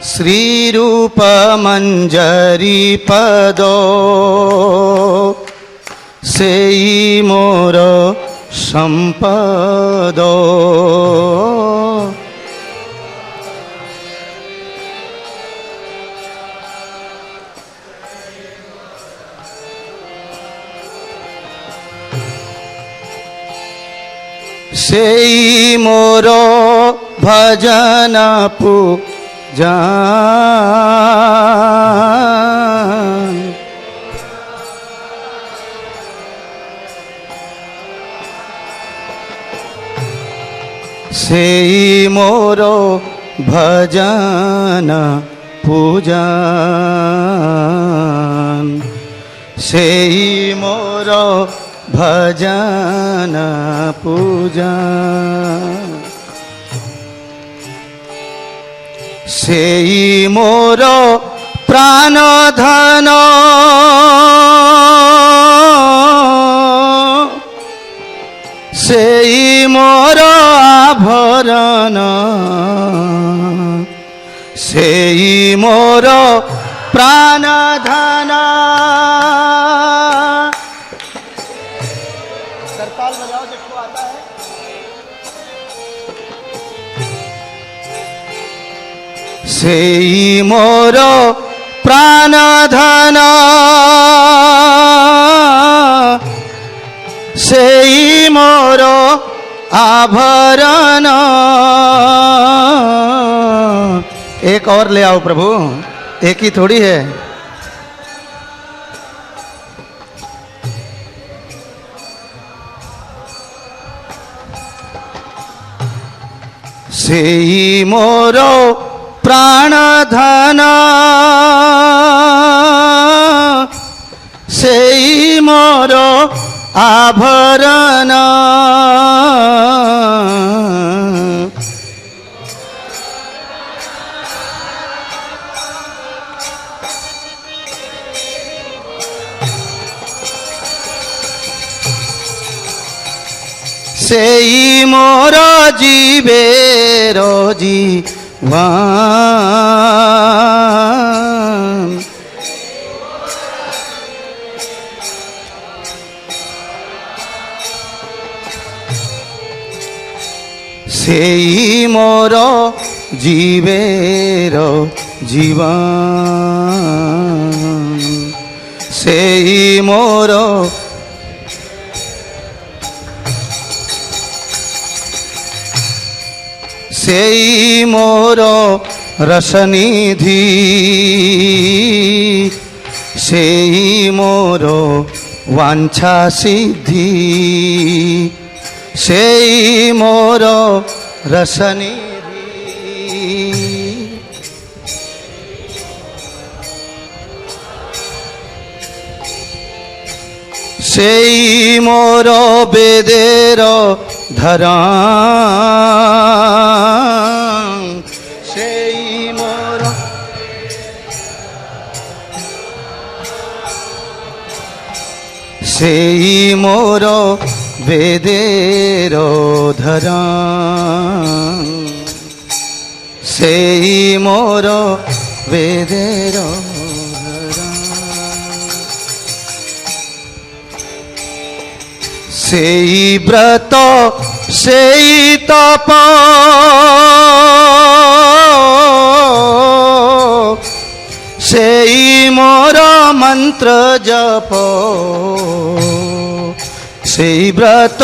श्रीरूप मंजरी पदो सेई मोर संपद सेई मोर भजन पूजन सेई मोर भजन पूजन सेई मोर भजन पूजन सेई मोर प्राण धन सेई मोर आभरण सेई मोर प्राण धन। सरताल बजाओ जिसको आता है। सेई मोर प्राण धन सेई मोर आभरण। एक और ले आओ प्रभु, एक ही थोड़ी है। सेई मोर प्राण धन सेई मोर आभरण सेई मोर जीवेर जीवन सेई मोर जीवेर जीवन सेई मोर सेई मोर रसनिधि सेई मोर वांछा सिद्धि सेई मोर रसनिधि सेई मोर वेदेर धरण सेई मोर सेई मोर वेदेर धरण सेई मोर वेदेर सेई व्रत सेई तप सेई मोर मंत्र जप सेई व्रत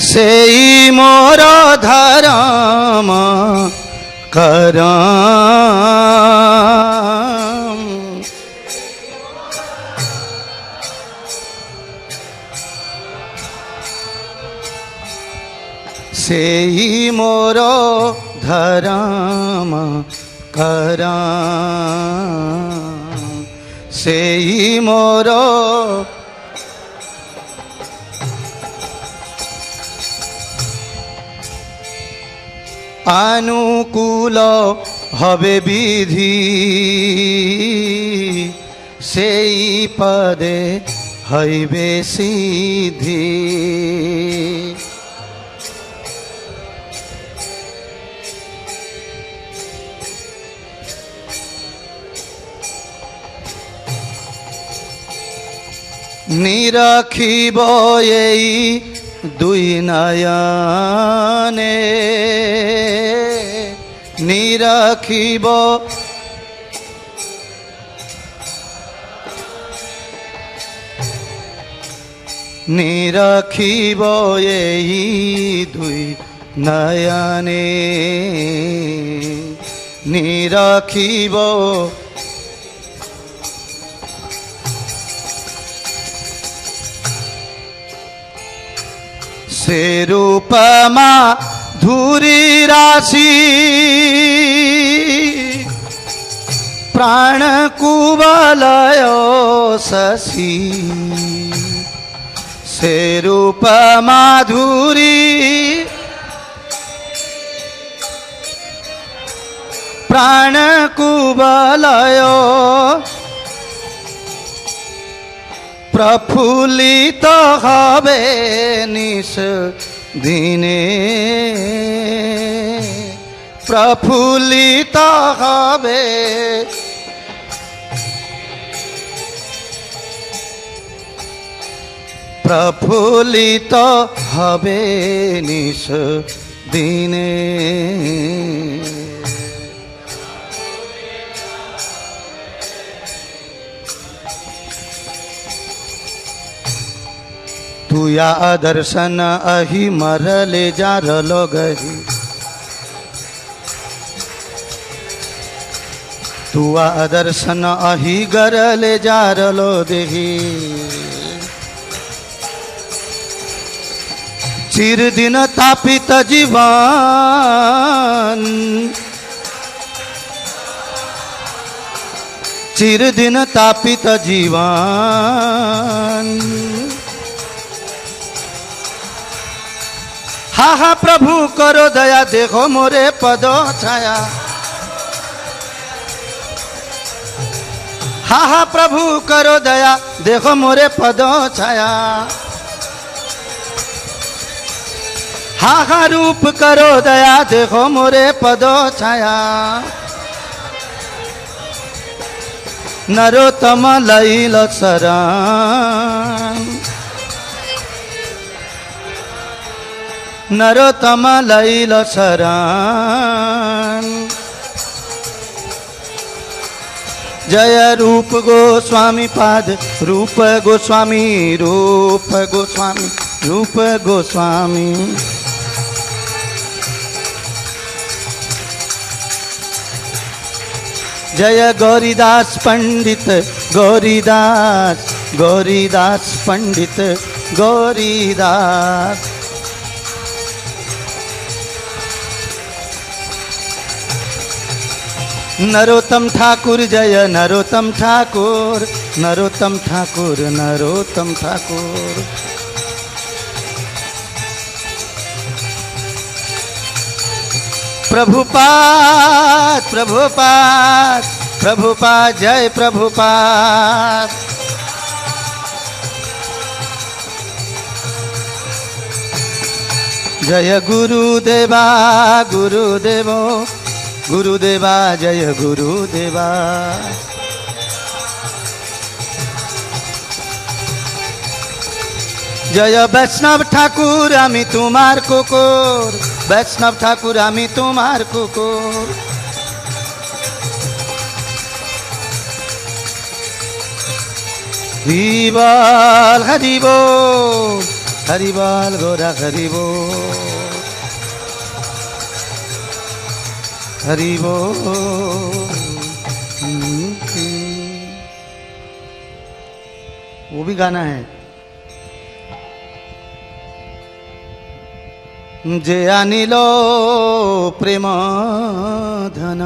सेई मोर धर्म करम सेई मोर धर्म करम सेई मोर अनुकूल हबे विधि সেই পদে হইবে সিদ্ধি। নিরাখিব এই দুই নয়নে, নিরাখিব নিরাখিব এই দুই নয়নে, নিরাখিব সে রূপমা ধুরি রাশি প্রাণ কুবলয় শশী, সে রূপ মাধুরী প্রাণ কুবলয় প্রফুল্লিত হবে নিশ দিনে, প্রফুল্লিত হবে প্রফুল্লিত হবে নিশ দিনে। तुया दर्शन अहि मरले जारलो गही, तुआ दर्शन अहि गरले जारलो देही, चिर दिन तापित जीवन, चिर दिन तापित जीवन। हा हा प्रभु करो दया देखो मोरे पदो छाया, हा हा प्रभु करो दया देखो मोरे पदो छाया, हा हा रूप करो दया देखो मोरे पदो छाया। नरोत्तम लैल शरण, नरोत्तम लैल शरण। जय रूप गोस्वामी पाद, रूप गोस्वामी, रूप गोस्वामी, रूप गोस्वामी। जय गौरीदास पंडित, गौरीदास, गौरीदास पंडित, गौरीदास। नरोत्तम ठाकुर जय नरोत्तम ठाकुर, नरोत्तम ठाकुर, नरोत्तम ठाकुर। प्रभुपाद, प्रभुपाद, प्रभुपाद जय प्रभुपाद। जय गुरुदेवा, गुरुदेवो, गुरुदेवा जय गुरुदेवा। जय वैष्णव ठाकुर आमी तुम्हार कुकुर, वैष्णव ठाकुर आमी तुम्हार कुकुर। हरिबोल हरिबोल, हरिबोल गोरा हरिबोल, हरिबोल। वो भी गाना है। जे आनिलो प्रेम धन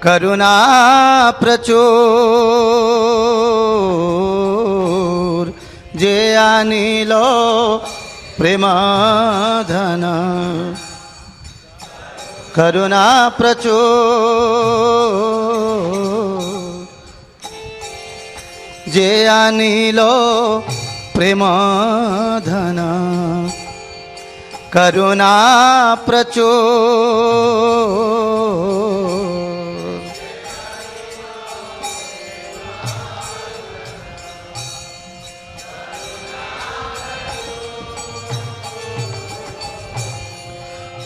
करुणा प्रचुर, जे आनिलो प्रेम धन करुणा प्रचुर। যে আনিল প্রেম ধন করুণা প্রচুর।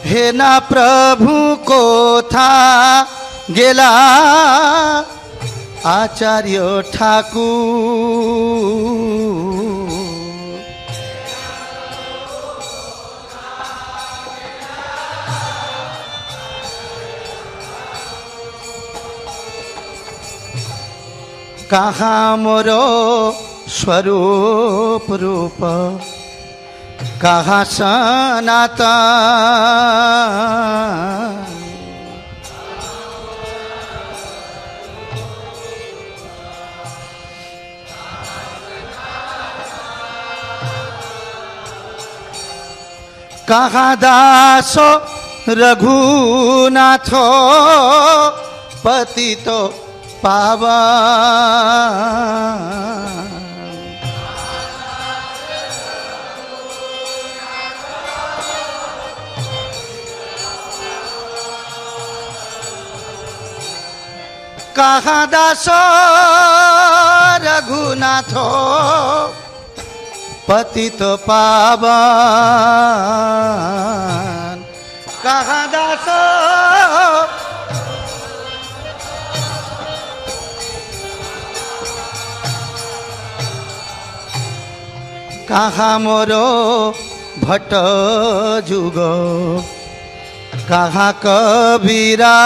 হে না প্রভু কোথা গেলা আচার্য ঠাকুর। কাহা মোর স্বরূপ রূপ কাহা সনাতন। কাহা দাস রঘুনাথ পতিত পাবন। কাহা দাস রঘুনাথ পতিত পাবন। কাহা দাস কাহা মোর ভট্ট যুগ কাহা কবিরা।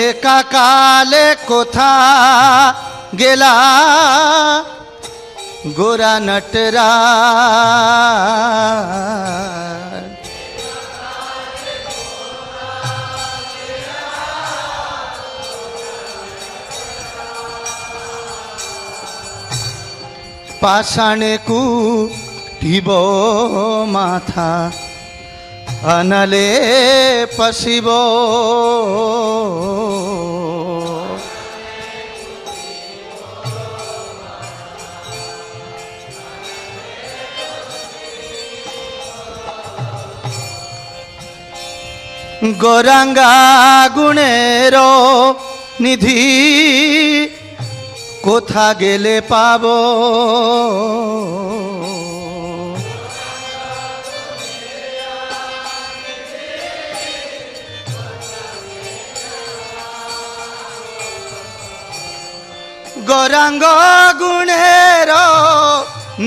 একা কালে কোথা গেলা গোরা নটরা। পাষাণে কুটিব মাথা অনলে পশিব। গৌরাঙ্গা গুণের নিধি কোথা গেলে পাব। গৌরাঙ্গ গুণের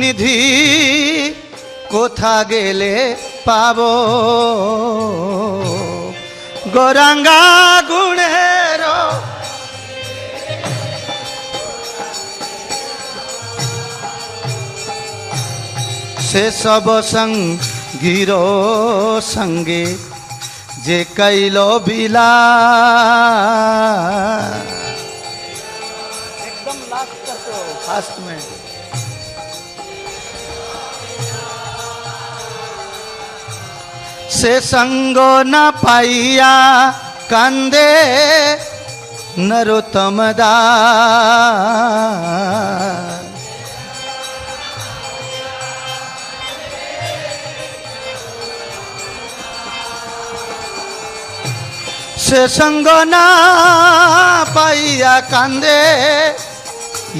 নিধি কোথা গেলে পাব। গৌরাঙ্গা গুণের সে সব সঙ্গীর সঙ্গে যে কৈল বিলা। एकदम लास्ट करते हो फास्ट में। से संग न पाइया कांदे नरोत्तम दास। से संग न पाइया कांदे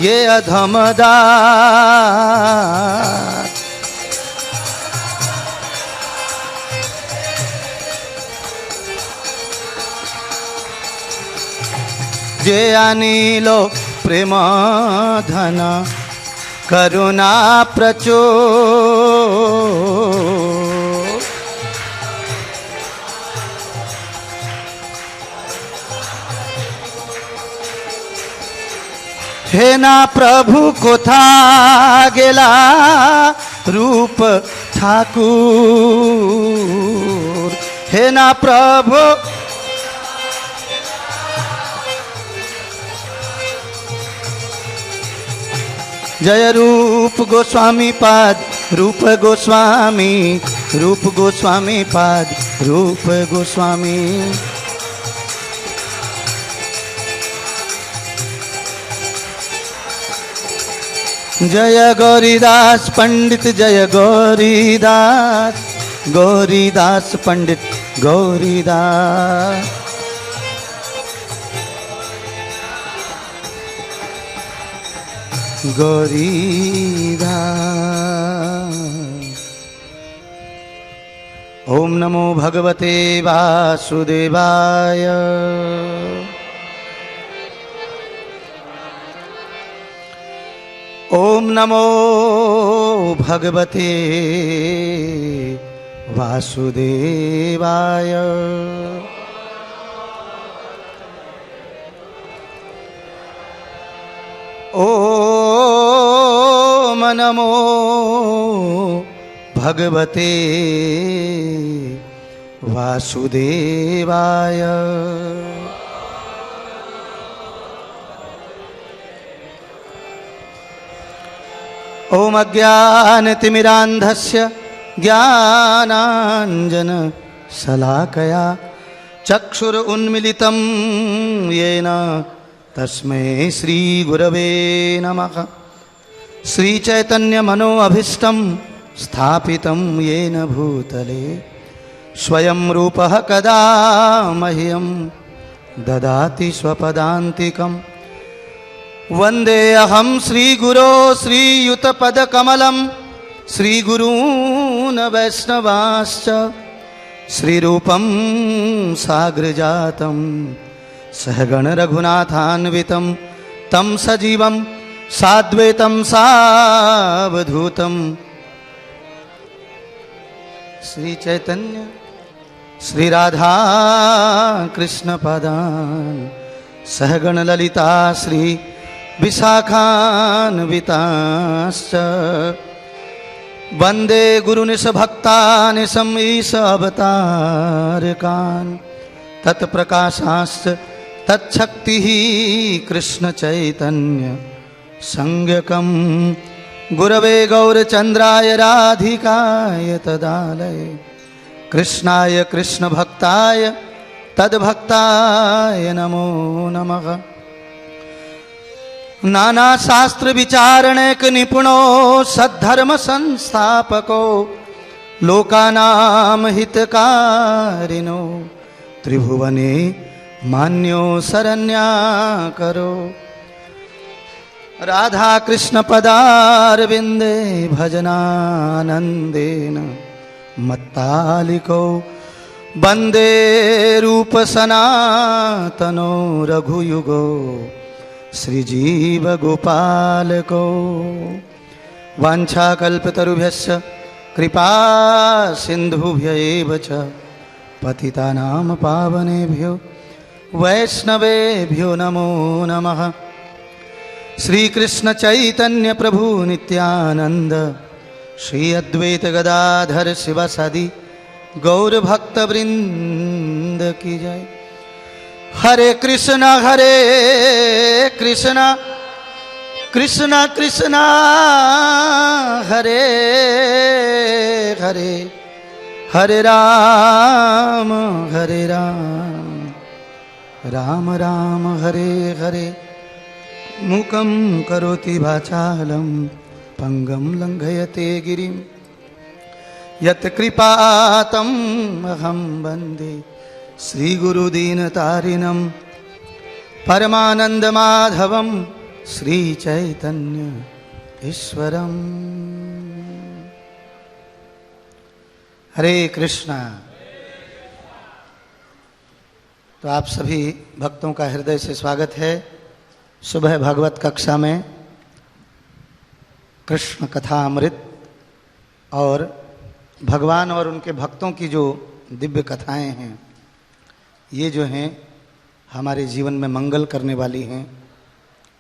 ये अधम दास। যে আনিল প্রেম ধন করুণা প্রচুর। হে না প্রভু কোথা গেলা রূপ ঠাকুর। হে না প্রভু जय रूप रूप गोस्वामी पाद रूप गोस्वामी, रूप गोस्वामी पाद रूप गोस्वामी। जय गौरीदास पंडित जय गौरीदास, गौरीदास पंडित गौरीदास। गौरीदास। ओम नमो भगवते वासुदेवाय। ओम नमो भगवते वासुदेवाय। ओम नमो भगवते वासुदेवाय। ओम अज्ञानतिमिरान्धस्य ज्ञानाञ्जनशलाकया चक्षुरुन्मीलितं येन तस्मै श्रीगुरवे नमः। श्रीचैतन्यमनोऽभीष्टं स्थापितं येन भूतले स्वयं रूपः कदा मह्यं ददाति स्वपदान्तिकम्। वन्देऽहं श्रीगुरो श्रीयुतपदकमलं श्रीगुरून् वैष्णवांश्च श्रीरूपं साग्रजातं सहगण रघुनाथान्वितं तं सजीवं साद्वैतं सावधूतं। श्री चैतन्य श्री राधा कृष्ण पदान् सहगण ललिता श्री विशाखान्विताश्च। वन्दे गुरुनिशभक्तानिशं ईश अवतारकान् तत्प्रकाशाश्च तच्छक्तिः कृष्णचैतन्य संज्ञकं गुरवे गौरचन्द्राय राधिकाय तदालये कृष्णाय कृष्णभक्ताय तद्भक्ताय नमो नमः। नाना शास्त्र विचारणैक निपुणो सद्धर्म संस्थापको लोकानां हितकारिणो त्रिभुवने मान्यो शरण्याकरो। राधा कृष्ण पदारविन्दे भजनानन्देन मत्तालिको वन्दे रूप सनातनो रघुयुगो श्रीजीव गोपालको। वाञ्छाकल्पतरुभ्यश्च कृपा सिन्धुभ्य एव च पतितानां पावनेभ्यो वैष्णवेभ्यो नमो नमः। श्री कृष्ण चैतन्य प्रभु नित्यानंद श्री अद्वैत गदाधर शिवसदि गौर भक्त वृंद की जय। हरे कृष्ण कृष्ण कृष्ण हरे हरे हरे राम राम राम हरे हरे। मूकं करोति वाचालं पंगं लंघयते गिरिं यत् कृपातम् अहं वन्दे श्रीगुरुदीनतारिणं परमानन्दमाधवं श्रीचैतन्य ईश्वरम्। हरे कृष्णा। तो आप सभी भक्तों का हृदय से स्वागत है। सुबह भागवत कक्षा में कृष्ण कथा अमृत और भगवान और उनके भक्तों की जो दिव्य कथाएं हैं, ये जो हैं हमारे जीवन में मंगल करने वाली हैं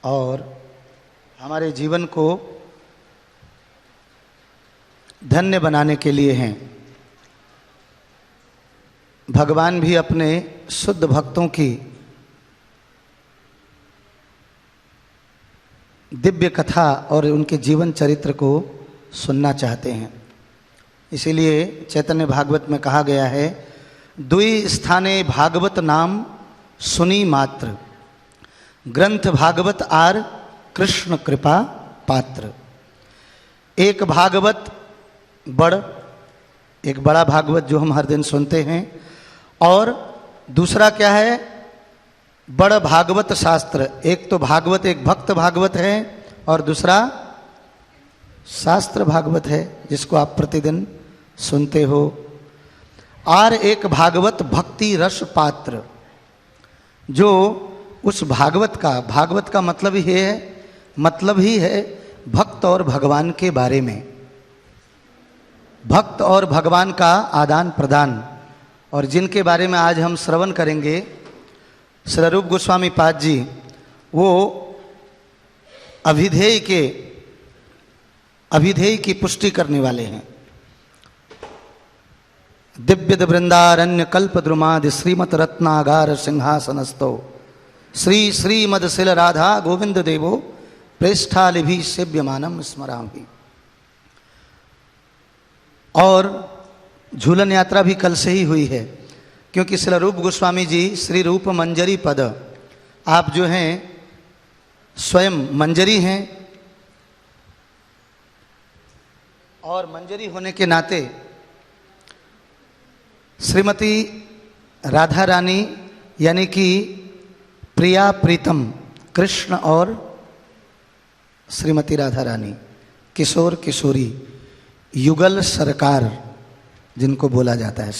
और हमारे जीवन को धन्य बनाने के लिए हैं। भगवान भी अपने शुद्ध भक्तों की दिव्य कथा और उनके जीवन चरित्र को सुनना चाहते हैं। इसीलिए चैतन्य भागवत में कहा गया है, द्वि स्थाने भागवत नाम सुनी मात्र, ग्रंथ भागवत आर कृष्ण कृपा पात्र। एक भागवत एक बड़ा भागवत जो हम हर दिन सुनते हैं, और दूसरा क्या है, बड़ भागवत शास्त्र। एक तो भागवत, एक भक्त भागवत है, और दूसरा शास्त्र भागवत है जिसको आप प्रतिदिन सुनते हो। और एक भागवत भक्ति रस पात्र, जो उस भागवत का मतलब ही है भक्त और भगवान के बारे में, भक्त और भगवान का आदान प्रदान, और जिनके बारे में आज हम श्रवण करेंगे। श्री रूप गोस्वामी पाद जी वो अभिधेय की पुष्टि करने वाले हैं। दिव्य वृंदारण्य कल्प द्रुमाद श्रीमत रत्नागार सिंहासनस्थो श्री श्रीमद शिल राधा गोविंद देवो प्रेष्ठालिभि सेव्यमानम स्मरामि। और झूलन यात्रा भी कल से ही हुई है, क्योंकि श्री रूप गोस्वामी जी श्री रूप मंजरी पद, आप जो हैं स्वयं मंजरी हैं, और मंजरी होने के नाते श्रीमती राधा रानी यानी कि प्रिया प्रीतम कृष्ण और श्रीमती राधा रानी, किशोर किशोरी, युगल सरकार जिनको बोला जाता है।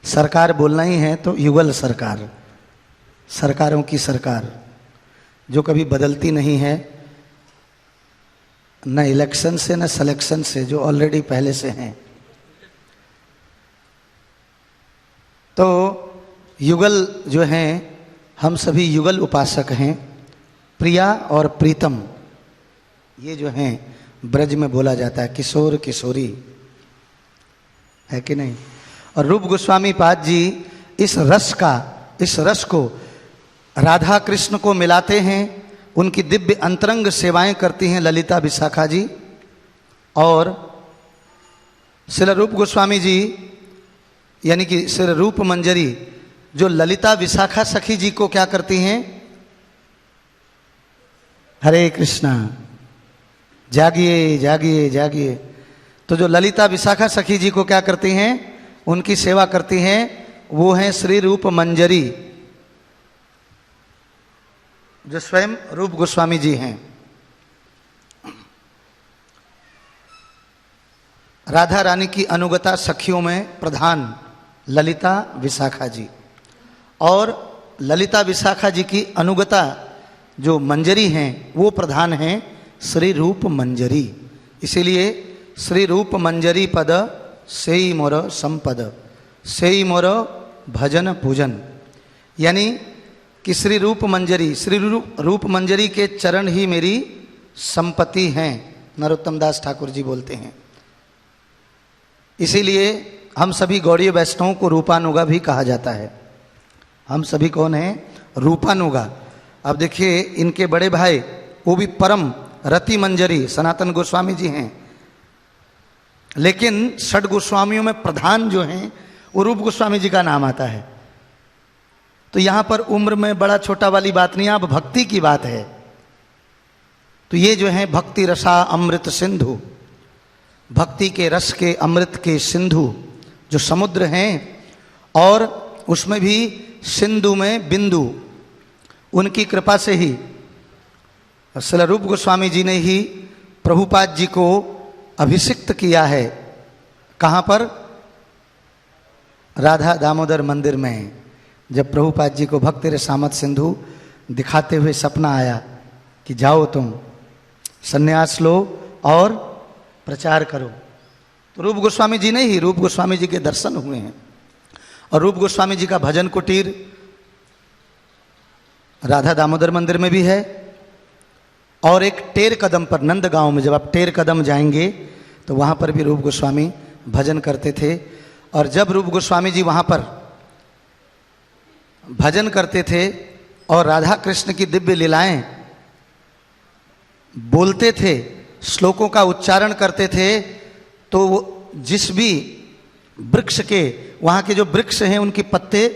सरकार बोलना ही है तो युगल सरकार, सरकारों की सरकार जो कभी बदलती नहीं है, न इलेक्शन से न सिलेक्शन से, जो ऑलरेडी पहले से हैं। तो युगल जो हैं, हम सभी युगल उपासक हैं। प्रिया और प्रीतम ये जो हैं ब्रज में बोला जाता है, किशोर किशोरी, है कि नहीं। और रूप गोस्वामी पाद जी इस रस को राधा कृष्ण को मिलाते हैं। उनकी दिव्य अंतरंग सेवाएं करती हैं ललिता विशाखा जी। और श्री रूप गोस्वामी जी यानी कि श्री रूप मंजरी जो ललिता विशाखा सखी जी को क्या करती हैं, हरे कृष्णा, जागिए जागिए जागिए। तो जो ललिता विशाखा सखी जी को क्या करती हैं, उनकी सेवा करती हैं, वो हैं श्री रूप मंजरी, जो स्वयं रूप गोस्वामी जी हैं। राधा रानी की अनुगता सखियों में प्रधान ललिता विशाखा जी, और ललिता विशाखा जी की अनुगता जो मंजरी हैं वो प्रधान हैं श्री रूप मंजरी। इसीलिए श्री रूप मंजरी पद सेई मोर संपद, सेई मोर भजन पूजन, यानी कि श्री रूप मंजरी के चरण ही मेरी संपत्ति हैं, नरोत्तम दास ठाकुर जी बोलते हैं। इसीलिए हम सभी गौड़ीय वैष्णवों को रूपानुगा भी कहा जाता है। हम सभी कौन हैं, रूपानुगा। अब देखिए इनके बड़े भाई वो भी परम रति मंजरी सनातन गोस्वामी जी हैं, लेकिन षड गोस्वामियों में प्रधान जो हैं वो रूप गोस्वामी जी का नाम आता है। तो यहाँ पर उम्र में बड़ा छोटा वाली बात नहीं, अब भक्ति की बात है। तो ये जो है भक्ति रसा अमृत सिंधु, भक्ति के रस के अमृत के सिंधु जो समुद्र हैं, और उसमें भी सिंधु में बिंदु, उनकी कृपा से ही श्री रूप गोस्वामी जी ने ही प्रभुपाद जी को अभिषिक्त किया है। कहाँ पर, राधा दामोदर मंदिर में। जब प्रभुपाद जी को भक्ति रसामत सिंधु दिखाते हुए सपना आया कि जाओ तुम सन्यास लो और प्रचार करो, तो रूप गोस्वामी जी ने ही, रूप गोस्वामी जी के दर्शन हुए हैं। और रूप गोस्वामी जी का भजन कुटीर राधा दामोदर मंदिर में भी है, और एक टेर कदम पर नंदगांव में, जब आप टेर कदम जाएंगे तो वहाँ पर भी रूप गोस्वामी भजन करते थे। और जब रूप गोस्वामी जी वहाँ पर भजन करते थे और राधा कृष्ण की दिव्य लीलाएं बोलते थे, श्लोकों का उच्चारण करते थे, तो जिस भी वृक्ष के, वहाँ के जो वृक्ष हैं उनके पत्ते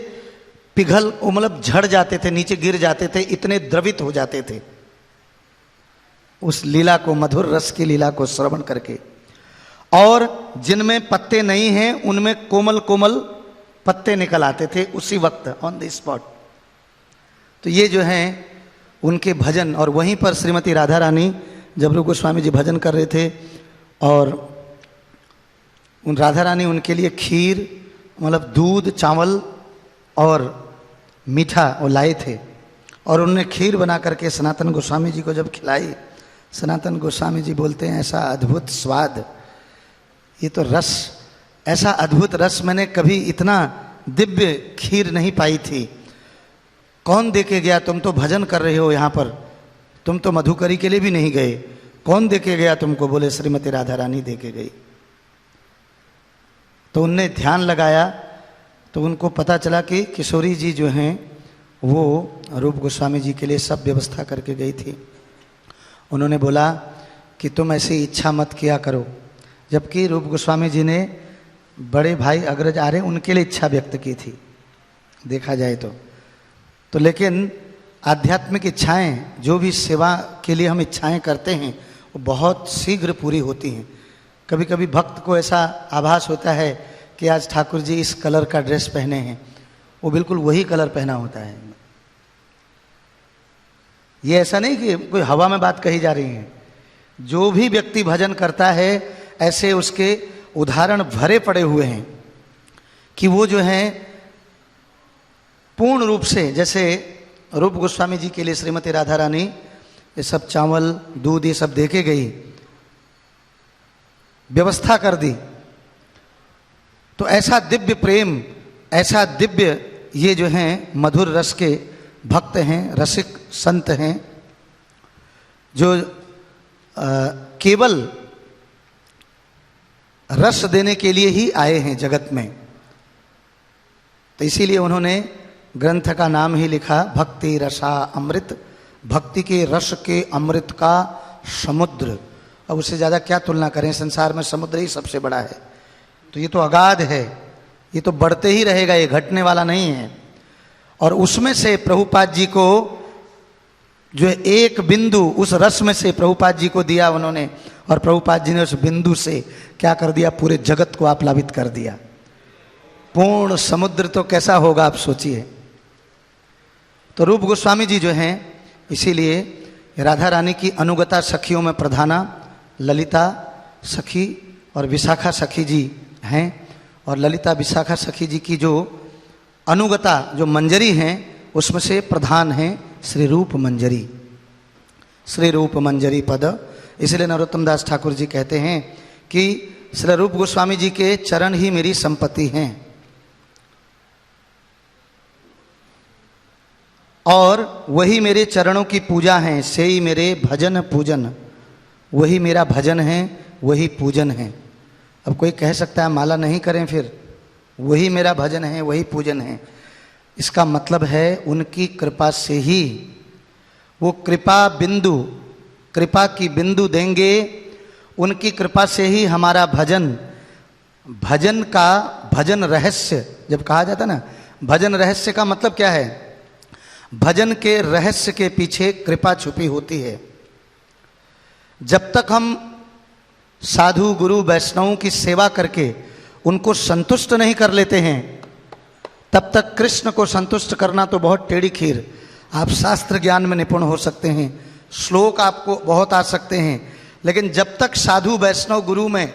पिघल, मतलब झड़ जाते थे, नीचे गिर जाते थे, इतने द्रवित हो जाते थे उस लीला को, मधुर रस की लीला को श्रवण करके। और जिनमें पत्ते नहीं हैं उनमें कोमल कोमल पत्ते निकल आते थे उसी वक्त, ऑन द स्पॉट। तो ये जो हैं उनके भजन। और वहीं पर श्रीमती राधा रानी, जब रूप गोस्वामी जी भजन कर रहे थे और उन राधा रानी उनके लिए खीर, मतलब दूध, चावल और मीठा वो लाए थे, और उन्होंने खीर बना करके सनातन गोस्वामी जी को जब खिलाई, सनातन गोस्वामी जी बोलते हैं ऐसा अद्भुत स्वाद, ये तो रस, ऐसा अद्भुत रस मैंने कभी इतना दिव्य खीर नहीं पाई थी। कौन दे के गया? तुम तो भजन कर रहे हो यहाँ पर, तुम तो मधुकरी के लिए भी नहीं गए, कौन दे के गया तुमको? बोले श्रीमती राधा रानी दे के गई। तो उनने ध्यान लगाया तो उनको पता चला कि किशोरी जी जो हैं वो रूप गोस्वामी जी के लिए सब व्यवस्था करके गई थी। उन्होंने बोला कि तुम ऐसी इच्छा मत किया करो, जबकि रूप गोस्वामी जी ने बड़े भाई अग्रज आ रहे उनके लिए इच्छा व्यक्त की थी देखा जाए तो लेकिन आध्यात्मिक इच्छाएं, जो भी सेवा के लिए हम इच्छाएं करते हैं वो बहुत शीघ्र पूरी होती हैं। कभी कभी भक्त को ऐसा आभास होता है कि आज ठाकुर जी इस कलर का ड्रेस पहने हैं, वो बिल्कुल वही कलर पहना होता है। ये ऐसा नहीं कि कोई हवा में बात कही जा रही है। जो भी व्यक्ति भजन करता है ऐसे उसके उदाहरण भरे पड़े हुए हैं कि वो जो है पूर्ण रूप से, जैसे रूप गोस्वामी जी के लिए श्रीमती राधा रानी ये सब चावल दूध ये सब दे के गई, व्यवस्था कर दी, तो ऐसा दिव्य प्रेम, ऐसा दिव्य ये जो हैं मधुर रस के भक्त हैं, रसिक संत हैं, जो केवल रस देने के लिए ही आए हैं जगत में। तो इसीलिए उन्होंने ग्रंथ का नाम ही लिखा भक्ति रसा अमृत, भक्ति के रस के अमृत का समुद्र। अब उससे ज़्यादा क्या तुलना करें, संसार में समुद्र ही सबसे बड़ा है। तो ये तो अगाध है, ये तो बढ़ते ही रहेगा, ये घटने वाला नहीं है। और उसमें से प्रभुपाद जी को जो एक बिंदु उस रस में से प्रभुपाद जी को दिया उन्होंने, और प्रभुपाद जी ने उस बिंदु से क्या कर दिया, पूरे जगत को आप्लावित कर दिया। पूर्ण समुद्र तो कैसा होगा आप सोचिए। तो रूप गोस्वामी जी जो हैं, इसीलिए राधा रानी की अनुगता सखियों में प्रधाना ललिता सखी और विशाखा सखी जी हैं। और ललिता विशाखा सखी जी की जो अनुगता जो मंजरी हैं उसमें से प्रधान हैं श्री रूप मंजरी, श्री रूप मंजरी पद। इसलिए नरोत्तम दास ठाकुर जी कहते हैं कि श्री रूप गोस्वामी जी के चरण ही मेरी संपत्ति हैं, और वही मेरे चरणों की पूजा है, से ही मेरे भजन पूजन, वही मेरा भजन है, वही पूजन है। अब कोई कह सकता है माला नहीं करें, फिर वही मेरा भजन है, वही पूजन है। इसका मतलब है उनकी कृपा से ही, वो कृपा बिंदु, कृपा की बिंदु देंगे, उनकी कृपा से ही हमारा भजन, भजन का भजन रहस्य जब कहा जाता ना, भजन रहस्य का मतलब क्या है? भजन के रहस्य के पीछे कृपा छुपी होती है। जब तक हम साधु गुरु वैष्णवों की सेवा करके उनको संतुष्ट नहीं कर लेते हैं, तब तक कृष्ण को संतुष्ट करना तो बहुत टेढ़ी खीर। आप शास्त्र ज्ञान में निपुण हो सकते हैं, श्लोक आपको बहुत आ सकते हैं, लेकिन जब तक साधु वैष्णव गुरु में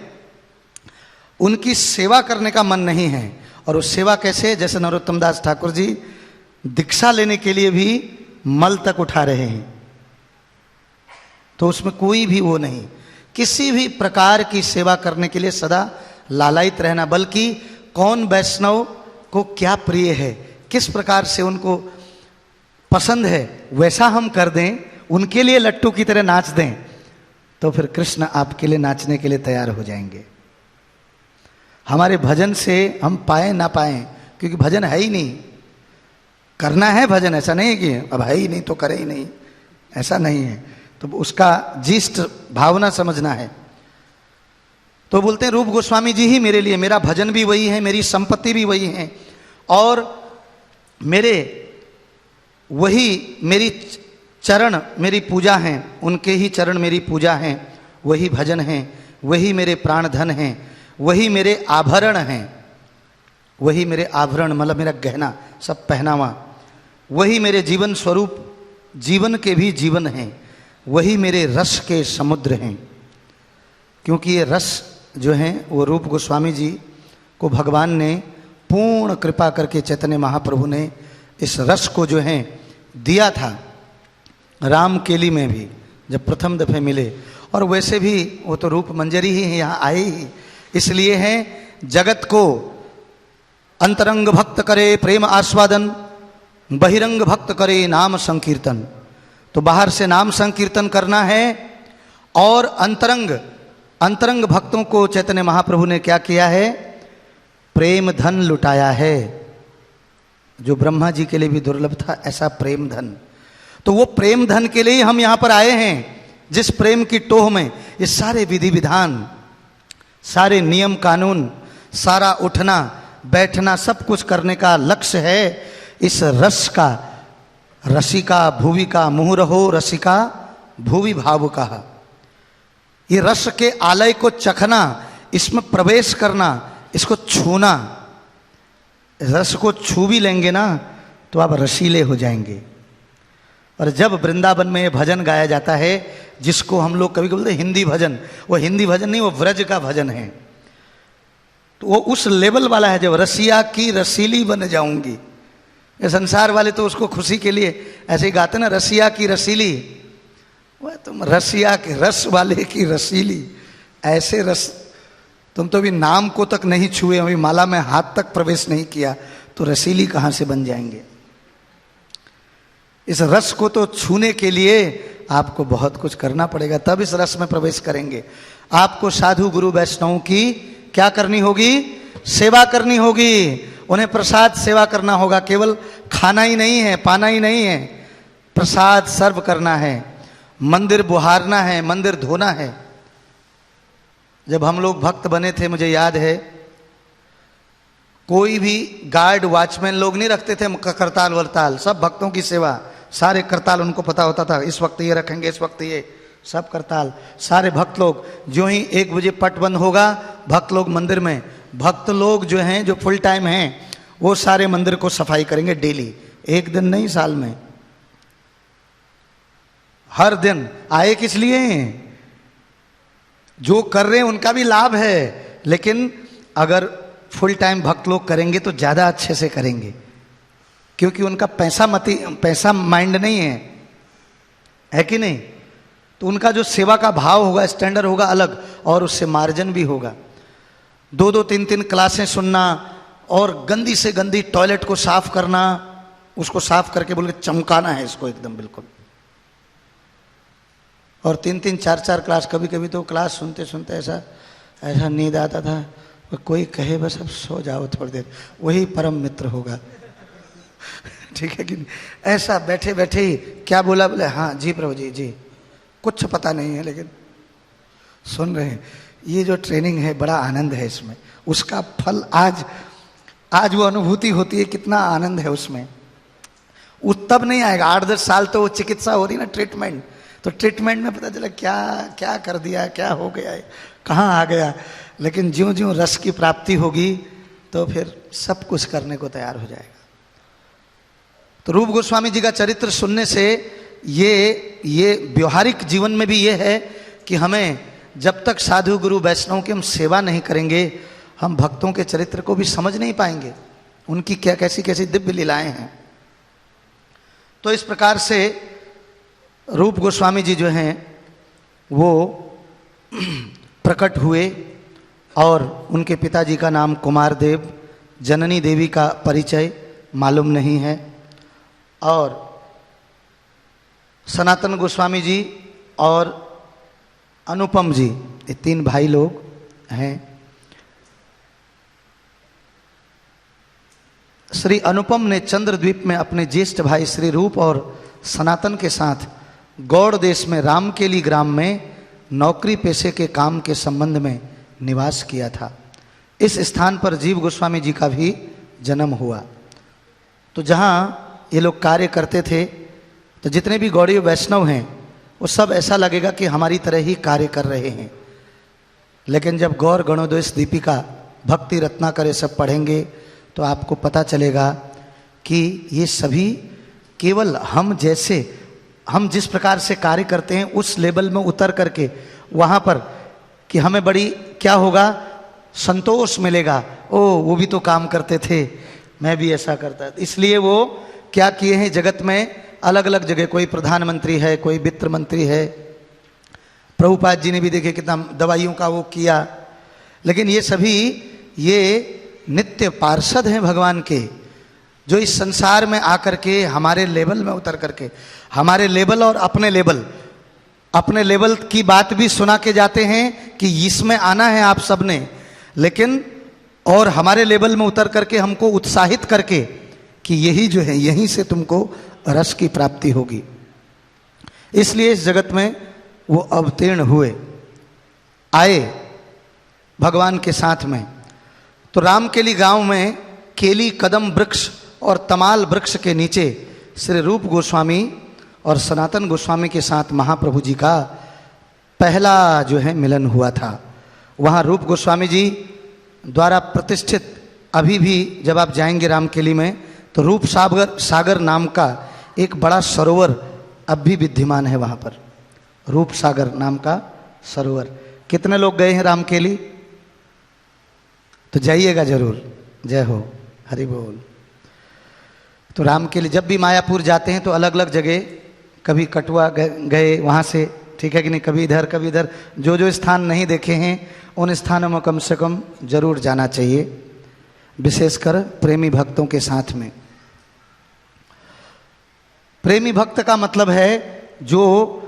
उनकी सेवा करने का मन नहीं है, और वो सेवा कैसे, जैसे नरोत्तम दास ठाकुर जी दीक्षा लेने के लिए भी मल तक उठा रहे हैं, तो उसमें कोई भी वो नहीं, किसी भी प्रकार की सेवा करने के लिए सदा लालायित रहना, बल्कि कौन वैष्णव को क्या प्रिय है, किस प्रकार से उनको पसंद है, वैसा हम कर दें, उनके लिए लट्टू की तरह नाच दें, तो फिर कृष्ण आपके लिए नाचने के लिए तैयार हो जाएंगे। हमारे भजन से हम पाए ना पाए, क्योंकि भजन है ही नहीं, करना है भजन, ऐसा नहीं कि अब है ही नहीं तो करे ही नहीं, ऐसा नहीं है। तो उसका जिष्ट भावना समझना है। तो बोलते हैं रूप गोस्वामी जी ही मेरे लिए, मेरा भजन भी वही है, मेरी संपत्ति भी वही है, और मेरे वही मेरी चरण मेरी पूजा हैं, उनके ही चरण मेरी पूजा हैं, वही भजन हैं, वही मेरे प्राण धन हैं, वही मेरे आभरण हैं, वही मेरे आभरण मतलब मेरा गहना सब पहनावा, वही मेरे जीवन स्वरूप, जीवन के भी जीवन हैं, वही मेरे रस के समुद्र हैं। क्योंकि ये रस जो हैं वो रूप गोस्वामी जी को भगवान ने पूर्ण कृपा करके चैतन्य महाप्रभु ने इस रस को जो है दिया था राम केली में भी जब प्रथम दफे मिले, और वैसे भी वो तो रूप मंजरी ही यहाँ आए ही इसलिए हैं, जगत को अंतरंग भक्त करे प्रेम आस्वादन, बहिरंग भक्त करे नाम संकीर्तन। तो बाहर से नाम संकीर्तन करना है, और अंतरंग भक्तों को चैतन्य महाप्रभु ने क्या किया है, प्रेम धन लुटाया है, जो ब्रह्मा जी के लिए भी दुर्लभ था ऐसा प्रेम धन। तो वो प्रेम धन के लिए ही हम यहाँ पर आए हैं, जिस प्रेम की टोह में ये सारे विधि विधान, सारे नियम कानून, सारा उठना बैठना सब कुछ करने का लक्ष्य है इस रस का। रसिका भुविका मुहुरहो रसिका भुवि भावुका। ये रस के आलय को चखना, इसमें प्रवेश करना, इसको छूना। रस को छू भी लेंगे ना तो आप रसीले हो जाएंगे। और जब वृंदावन में ये भजन गाया जाता है, जिसको हम लोग कभी कभी बोलते हैं हिंदी भजन, वो हिंदी भजन नहीं, वो व्रज का भजन है। तो वो उस लेवल वाला है, जब रसिया की रसीली बन जाऊंगी। ये संसार वाले तो उसको खुशी के लिए ऐसे ही गाते ना, रसिया की रसीली, वह तुम रसिया के रस वाले की रसीली। ऐसे रस तुम तो भी नाम को तक नहीं छुए, अभी माला में हाथ तक प्रवेश नहीं किया, तो रसीली कहाँ से बन जाएंगे। इस रस को तो छूने के लिए आपको बहुत कुछ करना पड़ेगा, तब इस रस में प्रवेश करेंगे। आपको साधु गुरु वैष्णव की क्या करनी होगी, सेवा करनी होगी, उन्हें प्रसाद सेवा करना होगा। केवल खाना ही नहीं है, पाना ही नहीं है, प्रसाद सर्व करना है, मंदिर बुहारना है, मंदिर धोना है। जब हम लोग भक्त बने थे, मुझे याद है, कोई भी गार्ड वॉचमैन लोग नहीं रखते थे, करताल वरताल, सब भक्तों की सेवा, सारे करताल उनको पता होता था, इस वक्त ये रखेंगे, इस वक्त ये, सब करताल। सारे भक्त लोग जो ही 1 बजे पट बंद होगा, भक्त लोग मंदिर में, भक्त लोग जो हैं, जो फुल टाइम हैं, वो सारे मंदिर को सफाई करेंगे डेली, एक दिन नहीं साल में, हर दिन। आए किस लिए? जो कर रहे हैं उनका भी लाभ है, लेकिन अगर फुल टाइम भक्त लोग करेंगे तो ज़्यादा अच्छे से करेंगे, क्योंकि उनका पैसा माइंड नहीं है कि नहीं? तो उनका जो सेवा का भाव होगा, स्टैंडर्ड होगा अलग, और उससे मार्जिन भी होगा। 2-2, 3-3 क्लासें सुनना, और गंदी से गंदी टॉयलेट को साफ करना, उसको साफ करके बोल के चमकाना है इसको एकदम बिल्कुल। और 3-3, 4-4 क्लास, कभी कभी तो क्लास सुनते सुनते ऐसा नींद आता था, कोई कहे बस अब सो जाओ थोड़ी देर, वही परम मित्र होगा। ठीक है कि नहीं? ऐसा बैठे बैठे ही क्या बोला, बोले हाँ जी प्रभु जी, जी कुछ पता नहीं है लेकिन सुन रहे हैं। ये जो ट्रेनिंग है बड़ा आनंद है इसमें, उसका फल आज वो अनुभूति होती है, कितना आनंद है उसमें। वो तब नहीं आएगा, 8-10 साल तो वो चिकित्सा हो रही ना, ट्रीटमेंट, तो ट्रीटमेंट में पता चला क्या क्या कर दिया, क्या हो गया है, कहाँ आ गया। लेकिन ज्यों ज्यों रस की प्राप्ति होगी तो फिर सब कुछ करने को तैयार हो जाएगा। तो रूप गोस्वामी जी का चरित्र सुनने से ये व्यवहारिक जीवन में भी ये है कि हमें जब तक साधु गुरु वैष्णव की हम सेवा नहीं करेंगे, हम भक्तों के चरित्र को भी समझ नहीं पाएंगे, उनकी क्या कैसी कैसी दिव्य लीलाएं हैं। तो इस प्रकार से रूप गोस्वामी जी जो हैं वो प्रकट हुए, और उनके पिताजी का नाम कुमार देव, जननी देवी का परिचय मालूम नहीं है, और सनातन गोस्वामी जी और अनुपम जी, ये 3 भाई लोग हैं। श्री अनुपम ने चंद्रद्वीप में अपने ज्येष्ठ भाई श्री रूप और सनातन के साथ गौड़ देश में रामकेली ग्राम में नौकरी पेशे के काम के संबंध में निवास किया था। इस स्थान पर जीव गोस्वामी जी का भी जन्म हुआ। तो जहाँ ये लोग कार्य करते थे, तो जितने भी गौड़ीय वैष्णव हैं वो सब ऐसा लगेगा कि हमारी तरह ही कार्य कर रहे हैं। लेकिन जब गौर गणोदय दीपिका, भक्ति रत्नाकर ये सब पढ़ेंगे तो आपको पता चलेगा कि ये सभी केवल हम जिस प्रकार से कार्य करते हैं उस लेवल में उतर करके वहाँ पर कि हमें बड़ी क्या होगा, संतोष मिलेगा। ओ वो भी तो काम करते थे, मैं भी ऐसा करता। इसलिए वो क्या किए हैं, जगत में अलग अलग जगह, कोई प्रधानमंत्री है, कोई वित्त मंत्री है। प्रभुपाद जी ने भी देखे कितना दवाइयों का वो किया। लेकिन ये सभी ये नित्य पार्षद हैं भगवान के, जो इस संसार में आकर के हमारे लेवल में उतर करके, हमारे लेवल और अपने लेवल की बात भी सुना के जाते हैं कि इसमें आना है आप सबने, लेकिन और हमारे लेवल में उतर करके हमको उत्साहित करके कि यही जो है, यहीं से तुमको रस की प्राप्ति होगी। इसलिए इस जगत में वो अवतीर्ण हुए, आए भगवान के साथ में। तो रामकेली गांव में केली, कदम वृक्ष और तमाल वृक्ष के नीचे श्री रूप गोस्वामी और सनातन गोस्वामी के साथ महाप्रभु जी का पहला जो है मिलन हुआ था। वहाँ रूप गोस्वामी जी द्वारा प्रतिष्ठित, अभी भी जब आप जाएंगे रामकेली में तो रूप सागर नाम का एक बड़ा सरोवर अब भी विद्यमान है वहाँ पर, रूप सागर नाम का सरोवर। कितने लोग गए हैं रामकेली? तो जाइएगा जरूर। जय हो, हरि बोल। तो रामकेली जब भी मायापुर जाते हैं तो अलग अलग जगह, कभी कटुआ गए वहाँ से, ठीक है कि नहीं, कभी इधर कभी इधर, जो जो स्थान नहीं देखे हैं उन स्थानों में कम से कम जरूर जाना चाहिए, विशेषकर प्रेमी भक्तों के साथ में। प्रेमी भक्त का मतलब है जो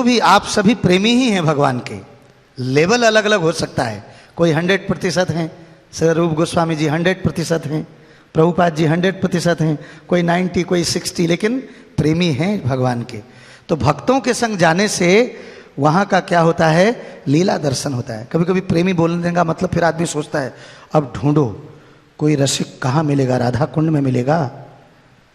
भी, आप सभी प्रेमी ही हैं भगवान के। लेवल अलग अलग हो सकता है, कोई 100% हैं, श्री रूप गोस्वामी जी 100% हैं, प्रभुपाद जी 100% हैं, कोई 90, कोई 60, लेकिन प्रेमी हैं भगवान के। तो भक्तों के संग जाने से वहाँ का क्या होता है, लीला दर्शन होता है। कभी कभी प्रेमी बोलने का मतलब फिर आदमी सोचता है अब ढूंढो कोई रसिक कहाँ मिलेगा, राधा कुंड में मिलेगा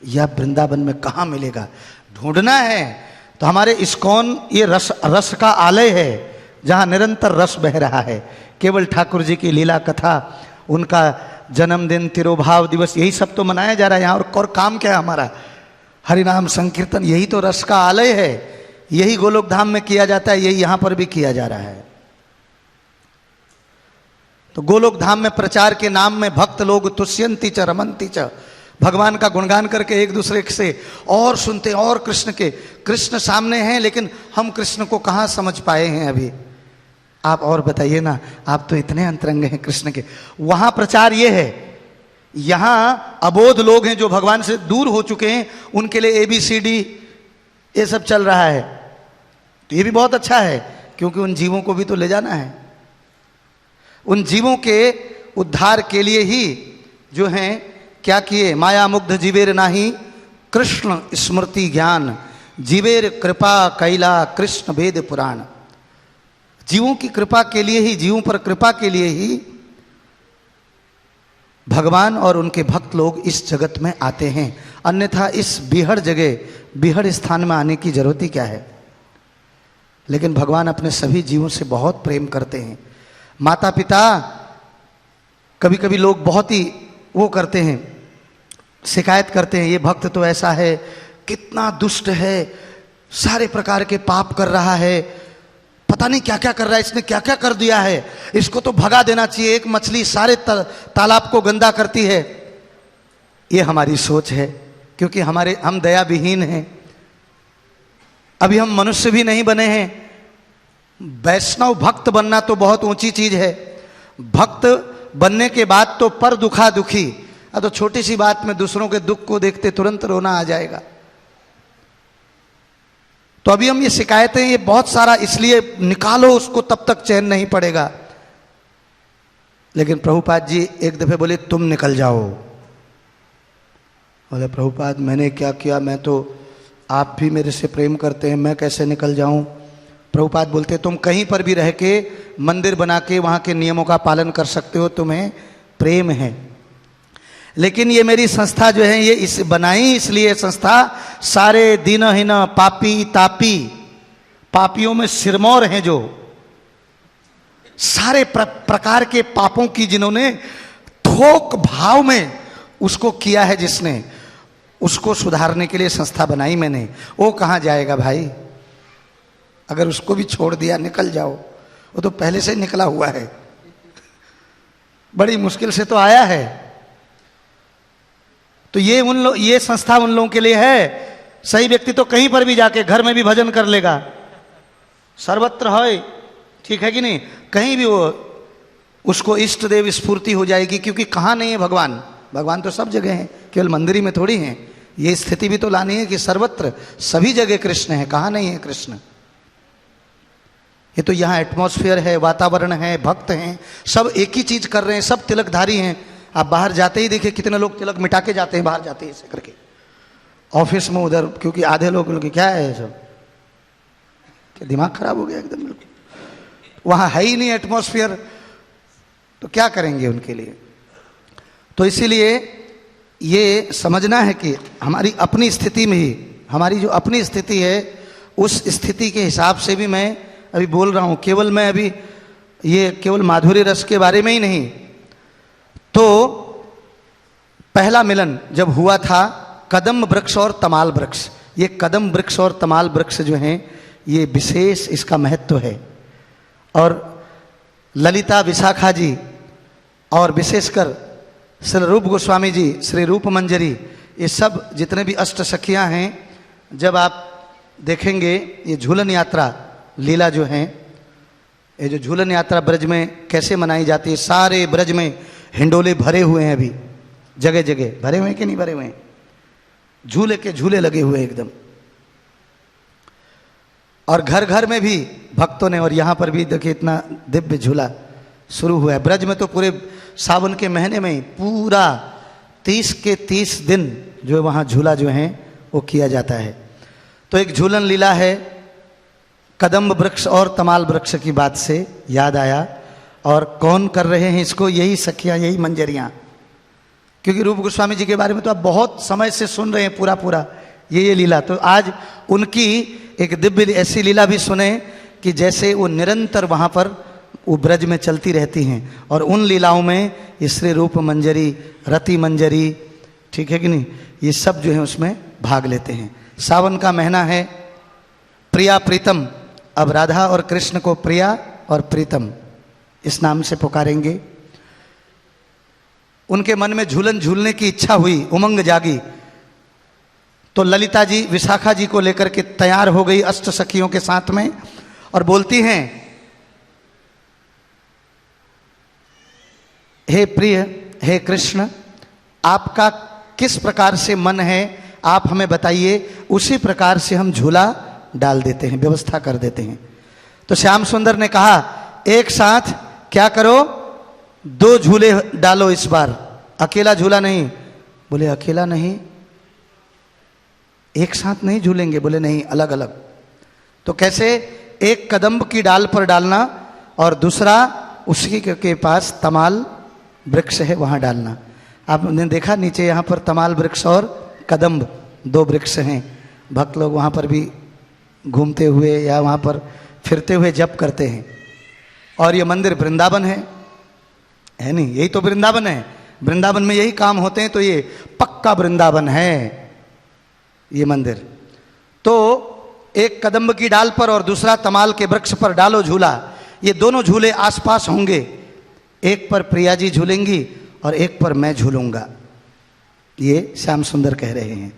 या वृंदावन में कहाँ मिलेगा, ढूंढना है। तो हमारे इस्कॉन ये रस का आलय है, जहाँ निरंतर रस बह रहा है। केवल ठाकुर जी की लीला कथा, उनका जन्मदिन, तिरोभाव दिवस, यही सब तो मनाया जा रहा है यहाँ। और काम क्या है हमारा, हरिनाम संकीर्तन, यही तो रस का आलय है। यही गोलोक धाम में किया जाता है, यही यहाँ पर भी किया जा रहा है। तो गोलोक धाम में प्रचार के नाम में भक्त लोग तुष्यंती च रमंती च, भगवान का गुणगान करके एक दूसरे से और सुनते, और कृष्ण सामने हैं, लेकिन हम कृष्ण को कहाँ समझ पाए हैं अभी। आप और बताइए ना, आप तो इतने अंतरंग हैं कृष्ण के। वहां प्रचार ये है, यहां अबोध लोग हैं जो भगवान से दूर हो चुके हैं, उनके लिए ABCD ये सब चल रहा है। तो ये भी बहुत अच्छा है, क्योंकि उन जीवों को भी तो ले जाना है। उन जीवों के उद्धार के लिए ही जो हैं क्या किए, माया मुग्ध जीवेर नाही कृष्ण स्मृति ज्ञान, जीवेर कृपा कैला कृष्ण वेद पुराण। जीवों की कृपा के लिए ही, जीवों पर कृपा के लिए ही भगवान और उनके भक्त लोग इस जगत में आते हैं। अन्यथा इस बिहड़ जगह, बिहड़ स्थान में आने की जरूरत ही क्या है। लेकिन भगवान अपने सभी जीवों से बहुत प्रेम करते हैं। माता पिता, कभी कभी लोग बहुत ही वो करते हैं, शिकायत करते हैं, ये भक्त तो ऐसा है, कितना दुष्ट है, सारे प्रकार के पाप कर रहा है, पता नहीं क्या क्या कर रहा है, इसने क्या क्या कर दिया है, इसको तो भगा देना चाहिए, एक मछली सारे तालाब को गंदा करती है। ये हमारी सोच है, क्योंकि हम दया विहीन हैं, अभी हम मनुष्य भी नहीं बने हैं। वैष्णव भक्त बनना तो बहुत ऊंची चीज है। भक्त बनने के बाद तो पर दुखा दुखी, तो छोटी सी बात में दूसरों के दुख को देखते तुरंत रोना आ जाएगा। तो अभी हम ये शिकायतें, ये बहुत सारा इसलिए निकालो उसको, तब तक चैन नहीं पड़ेगा। लेकिन प्रभुपाद जी एक दफे बोले तुम निकल जाओ। बोले प्रभुपाद मैंने क्या किया, मैं तो आप भी मेरे से प्रेम करते हैं, मैं कैसे निकल जाऊं। प्रभुपाद बोलते तुम कहीं पर भी रह के मंदिर बना के वहाँ के नियमों का पालन कर सकते हो, तुम्हें प्रेम है। लेकिन ये मेरी संस्था जो है ये इस बनाई इसलिए संस्था, सारे दीनहीन पापी तापी, पापियों में सिरमौर हैं, जो सारे प्रकार के पापों की जिन्होंने थोक भाव में उसको किया है, जिसने उसको सुधारने के लिए संस्था बनाई मैंने। वो कहाँ जाएगा भाई, अगर उसको भी छोड़ दिया निकल जाओ, वो तो पहले से निकला हुआ है, बड़ी मुश्किल से तो आया है। तो ये संस्था उन लोगों के लिए है। सही व्यक्ति तो कहीं पर भी जाके घर में भी भजन कर लेगा, सर्वत्र है, ठीक है कि नहीं, कहीं भी वो उसको इष्ट देव स्फूर्ति हो जाएगी। क्योंकि कहाँ नहीं है भगवान, भगवान तो सब जगह है, केवल मंदिर ही में थोड़ी है। ये स्थिति भी तो लानी है कि सर्वत्र सभी जगह कृष्ण है, कहाँ नहीं है कृष्ण। ये तो यहाँ एटमॉस्फेयर है, वातावरण है, भक्त हैं, सब एक ही चीज कर रहे हैं, सब तिलकधारी हैं। आप बाहर जाते ही देखिए कितने लोग तिलक मिटा के जाते हैं, बाहर जाते ही ऐसे करके ऑफिस में उधर, क्योंकि आधे लोग क्या है सब, क्या दिमाग खराब हो गया एकदम, बिल्कुल वहाँ है ही नहीं एटमॉस्फेयर, तो क्या करेंगे उनके लिए। तो इसीलिए ये समझना है कि हमारी अपनी स्थिति में ही, हमारी जो अपनी स्थिति है उस स्थिति के हिसाब से भी मैं अभी बोल रहा हूँ। केवल मैं अभी ये केवल माधुर्य रस के बारे में ही नहीं। तो पहला मिलन जब हुआ था कदम वृक्ष और तमाल वृक्ष, ये कदम वृक्ष और तमाल वृक्ष जो हैं ये विशेष इसका महत्व है। और ललिता विशाखा जी और विशेषकर श्री रूप गोस्वामी जी, श्री रूप मंजरी, ये सब जितने भी अष्ट सखियां हैं, जब आप देखेंगे ये झूलन यात्रा लीला जो है, ये जो झूलन यात्रा ब्रज में कैसे मनाई जाती है, सारे ब्रज में हिंडोले भरे हुए हैं, अभी जगह जगह भरे हुए हैं कि नहीं भरे हुए हैं, झूले के झूले लगे हुए एकदम, और घर घर में भी भक्तों ने, और यहाँ पर भी देखिए इतना दिव्य झूला शुरू हुआ है। ब्रज में तो पूरे सावन के महीने में पूरा 30 के 30 दिन जो वहाँ झूला जो है वो किया जाता है। तो एक झूलन लीला है, कदम्ब वृक्ष और तमाल वृक्ष की बात से याद आया। और कौन कर रहे हैं इसको, यही सखियाँ, यही मंजरियाँ, क्योंकि रूप गोस्वामी जी के बारे में तो आप बहुत समय से सुन रहे हैं पूरा पूरा ये लीला। तो आज उनकी एक दिव्य ऐसी लीला भी सुने कि जैसे वो निरंतर वहाँ पर वो ब्रज में चलती रहती हैं। और उन लीलाओं में ये श्री रूप मंजरी, रति मंजरी, ठीक है कि नहीं, ये सब जो है उसमें भाग लेते हैं। सावन का महीना है, प्रिया प्रीतम, अब राधा और कृष्ण को प्रिया और प्रीतम इस नाम से पुकारेंगे। उनके मन में झूलन झूलने की इच्छा हुई, उमंग जागी, तो ललिता जी विशाखा जी को लेकर के तैयार हो गई अष्ट सखियों के साथ में, और बोलती हैं, हे प्रिय, हे कृष्ण, आपका किस प्रकार से मन है आप हमें बताइए, उसी प्रकार से हम झूला डाल देते हैं, व्यवस्था कर देते हैं। तो श्याम सुंदर ने कहा, एक साथ क्या करो, 2 झूले डालो इस बार, अकेला झूला नहीं। बोले अकेला नहीं, एक साथ नहीं झूलेंगे। बोले नहीं, अलग अलग। तो कैसे, एक कदम्ब की डाल पर डालना और दूसरा उसी के पास तमाल वृक्ष है वहां डालना। आपने देखा नीचे यहाँ पर तमाल वृक्ष और कदम्ब 2 वृक्ष हैं, भक्त लोग वहाँ पर भी घूमते हुए या वहाँ पर फिरते हुए जप करते हैं। और ये मंदिर वृंदावन है नहीं, यही तो वृंदावन है, वृंदावन में यही काम होते हैं, तो ये पक्का वृंदावन है ये मंदिर। तो एक कदम्ब की डाल पर और दूसरा तमाल के वृक्ष पर डालो झूला। ये दोनों झूले आसपास होंगे, एक पर प्रिया जी झूलेंगी और एक पर मैं झूलूंगा, ये श्याम सुंदर कह रहे हैं।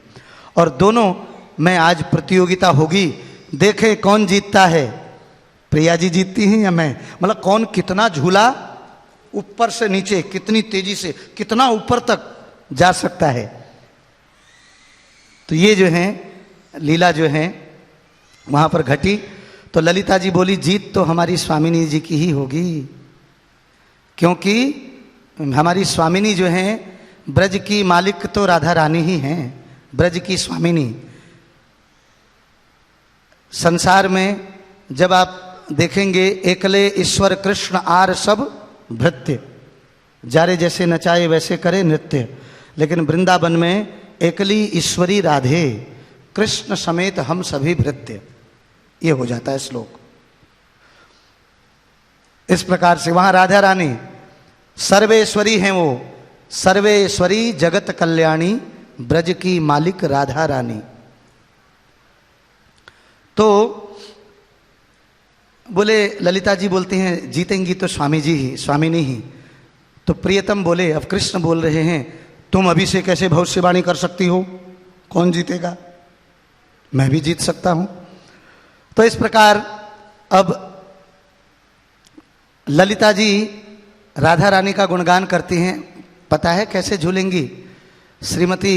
और दोनों में आज प्रतियोगिता होगी, देखे कौन जीतता है, प्रिया जी जीतती हैं या मैं, मतलब कौन कितना झूला ऊपर से नीचे, कितनी तेजी से, कितना ऊपर तक जा सकता है। तो ये जो है लीला जो है वहाँ पर घटी। तो ललिता जी बोली, जीत तो हमारी स्वामिनी जी की ही होगी, क्योंकि हमारी स्वामिनी जो हैं ब्रज की मालिक तो राधा रानी ही हैं, ब्रज की स्वामिनी। संसार में जब आप देखेंगे एकले ईश्वर कृष्ण आर सब भृत्य, जारे जैसे नचाए वैसे करे नृत्य, लेकिन वृंदावन में एकली ईश्वरी राधे कृष्ण समेत हम सभी भृत्य, ये हो जाता है श्लोक। इस प्रकार से वहां राधा रानी सर्वेश्वरी हैं, वो सर्वेश्वरी जगत कल्याणी ब्रज की मालिक राधा रानी। तो बोले ललिता जी बोलती हैं जीतेंगी तो स्वामी जी ही, स्वामिनी ही। तो प्रियतम बोले अब कृष्ण बोल रहे हैं तुम अभी से कैसे भविष्यवाणी कर सकती हो, कौन जीतेगा, मैं भी जीत सकता हूं। तो इस प्रकार अब ललिता जी राधा रानी का गुणगान करती हैं। पता है कैसे झूलेंगी? श्रीमती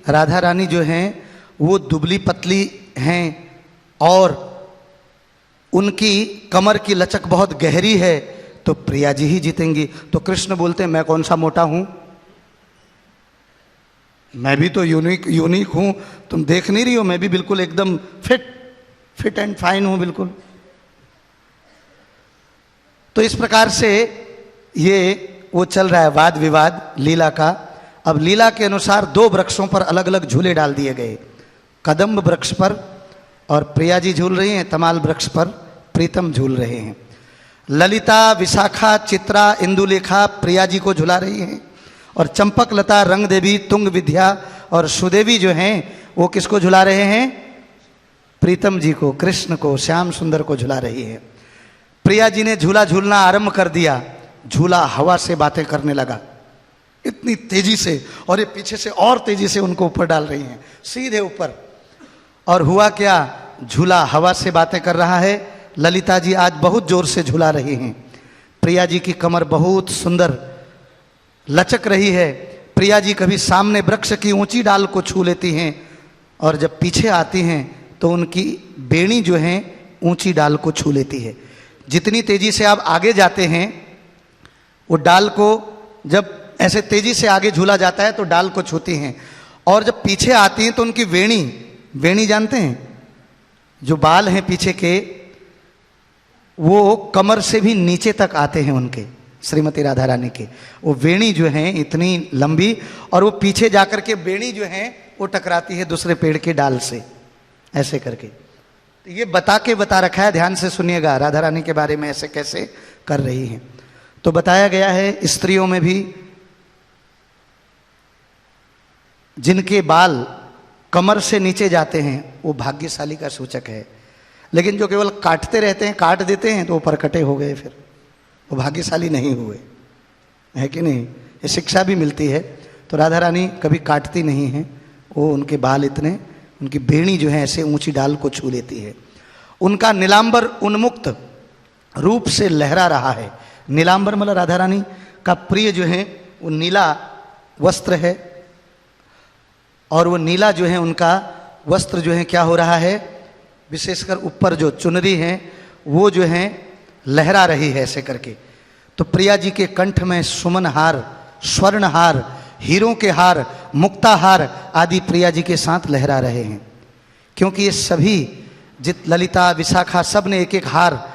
राधा रानी जो हैं वो दुबली पतली हैं और उनकी कमर की लचक बहुत गहरी है, तो प्रिया जी ही जीतेंगी। तो कृष्ण बोलते हैं मैं कौन सा मोटा हूं, मैं भी तो यूनिक हूं, तुम देख नहीं रही हो, मैं भी बिल्कुल एकदम फिट एंड फाइन हूं बिल्कुल। तो इस प्रकार से ये वो चल रहा है वाद विवाद लीला का। अब लीला के अनुसार दो वृक्षों पर अलग अलग झूले डाल दिए गए, कदम्ब वृक्ष पर और प्रिया जी झूल रही हैं, तमाल वृक्ष पर प्रीतम झूल रहे हैं। ललिता, विशाखा, चित्रा, इंदुलेखा प्रिया जी को झुला रही हैं और चंपक, लता, रंग देवी, तुंग विद्या और सुदेवी जो हैं वो किसको झुला रहे हैं? प्रीतम जी को, कृष्ण को, श्याम सुंदर को झुला रही है। प्रिया जी ने झूला झूलना आरंभ कर दिया, झूला हवा से बातें करने लगा इतनी तेजी से, और ये पीछे से और तेजी से उनको ऊपर डाल रही हैं, सीधे ऊपर। और हुआ क्या, झूला हवा से बातें कर रहा है। ललिता जी आज बहुत जोर से झूला रही हैं। प्रिया जी की कमर बहुत सुंदर लचक रही है। प्रिया जी कभी सामने वृक्ष की ऊंची डाल को छू लेती हैं और जब पीछे आती हैं तो उनकी बेणी जो है ऊंची डाल को छू लेती है। जितनी तेजी से आप आगे जाते हैं वो डाल को, जब ऐसे तेजी से आगे झूला जाता है तो डाल को छूती हैं, और जब पीछे आती हैं तो उनकी वेणी जानते हैं, जो बाल हैं पीछे के वो कमर से भी नीचे तक आते हैं उनके, श्रीमती राधा रानी के। वो वेणी जो है इतनी लंबी, और वो पीछे जाकर के वेणी जो है वो टकराती है दूसरे पेड़ के डाल से, ऐसे करके। तो ये बता रखा है, ध्यान से सुनिएगा राधा रानी के बारे में ऐसे कैसे कर रही हैं। तो बताया गया है स्त्रियों में भी जिनके बाल कमर से नीचे जाते हैं वो भाग्यशाली का सूचक है, लेकिन जो केवल काटते रहते हैं, काट देते हैं तो वो परकटे हो गए, फिर वो भाग्यशाली नहीं हुए, है कि नहीं? ये शिक्षा भी मिलती है। तो राधा रानी कभी काटती नहीं है, वो उनके बाल इतने, उनकी बेणी जो है ऐसे ऊंची डाल को छू लेती है। उनका नीलांबर उन्मुक्त रूप से लहरा रहा है। नीलांबर मतलब राधा रानी का प्रिय जो है वो नीला वस्त्र है, और वो नीला जो है उनका वस्त्र जो है क्या हो रहा है, विशेषकर ऊपर जो चुनरी है वो जो है लहरा रही है ऐसे करके। तो प्रिया जी के कंठ में सुमन हार, स्वर्ण हार, हीरों के हार, मुक्ता हार आदि प्रिया जी के साथ लहरा रहे हैं, क्योंकि ये सभी ललिता, विशाखा सब ने एक एक हार,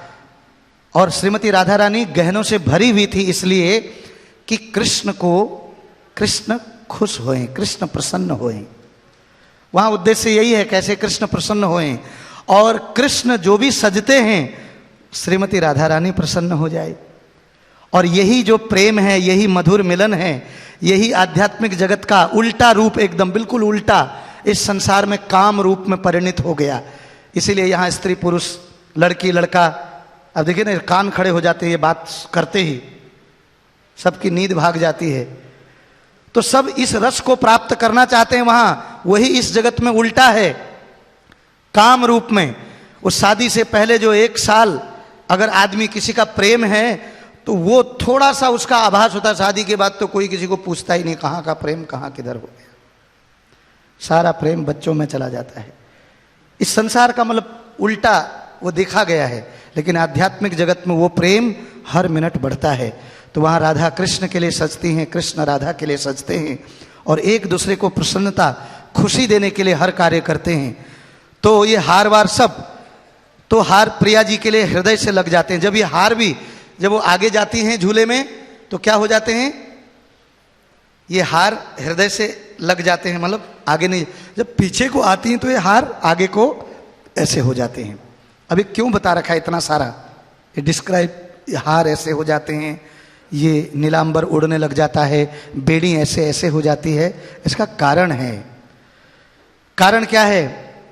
और श्रीमती राधा रानी गहनों से भरी हुई थी, इसलिए कि कृष्ण खुश होएं, कृष्ण प्रसन्न होएं। वहां उद्देश्य यही है कैसे कृष्ण प्रसन्न होएं, और कृष्ण जो भी सजते हैं श्रीमती राधा रानी प्रसन्न हो जाए। और यही जो प्रेम है, यही मधुर मिलन है, यही आध्यात्मिक जगत का उल्टा रूप, एकदम बिल्कुल उल्टा इस संसार में काम रूप में परिणित हो गया। इसीलिए यहाँ स्त्री पुरुष, लड़की लड़का, अब देखिए ना कान खड़े हो जाते हैं ये बात करते ही, सबकी नींद भाग जाती है। तो सब इस रस को प्राप्त करना चाहते हैं वहां, वही इस जगत में उल्टा है काम रूप में। उस शादी से पहले जो 1 साल अगर आदमी किसी का प्रेम है तो वो थोड़ा सा उसका आभास होता है, शादी के बाद तो कोई किसी को पूछता ही नहीं कहाँ का प्रेम कहाँ किधर हो गया, सारा प्रेम बच्चों में चला जाता है। इस संसार का मतलब उल्टा वो देखा गया है, लेकिन आध्यात्मिक जगत में वो प्रेम हर मिनट बढ़ता है। तो वहाँ राधा कृष्ण के लिए सजती हैं, कृष्ण राधा के लिए सजते हैं, और एक दूसरे को प्रसन्नता, खुशी देने के लिए हर कार्य करते हैं। तो ये हार वार सब तो हार प्रिया जी के लिए हृदय से लग जाते हैं। जब ये हार भी जब वो आगे जाती हैं झूले में तो क्या हो जाते हैं, ये हार हृदय से लग जाते हैं, मतलब आगे नहीं। जब पीछे को आती हैं तो ये हार आगे को ऐसे हो जाते हैं। अभी क्यों बता रखा है इतना सारा, ये डिस्क्राइब, हार ऐसे हो जाते हैं, ये नीलांबर उड़ने लग जाता है, बेड़ी ऐसे ऐसे हो जाती है। इसका कारण है, कारण क्या है,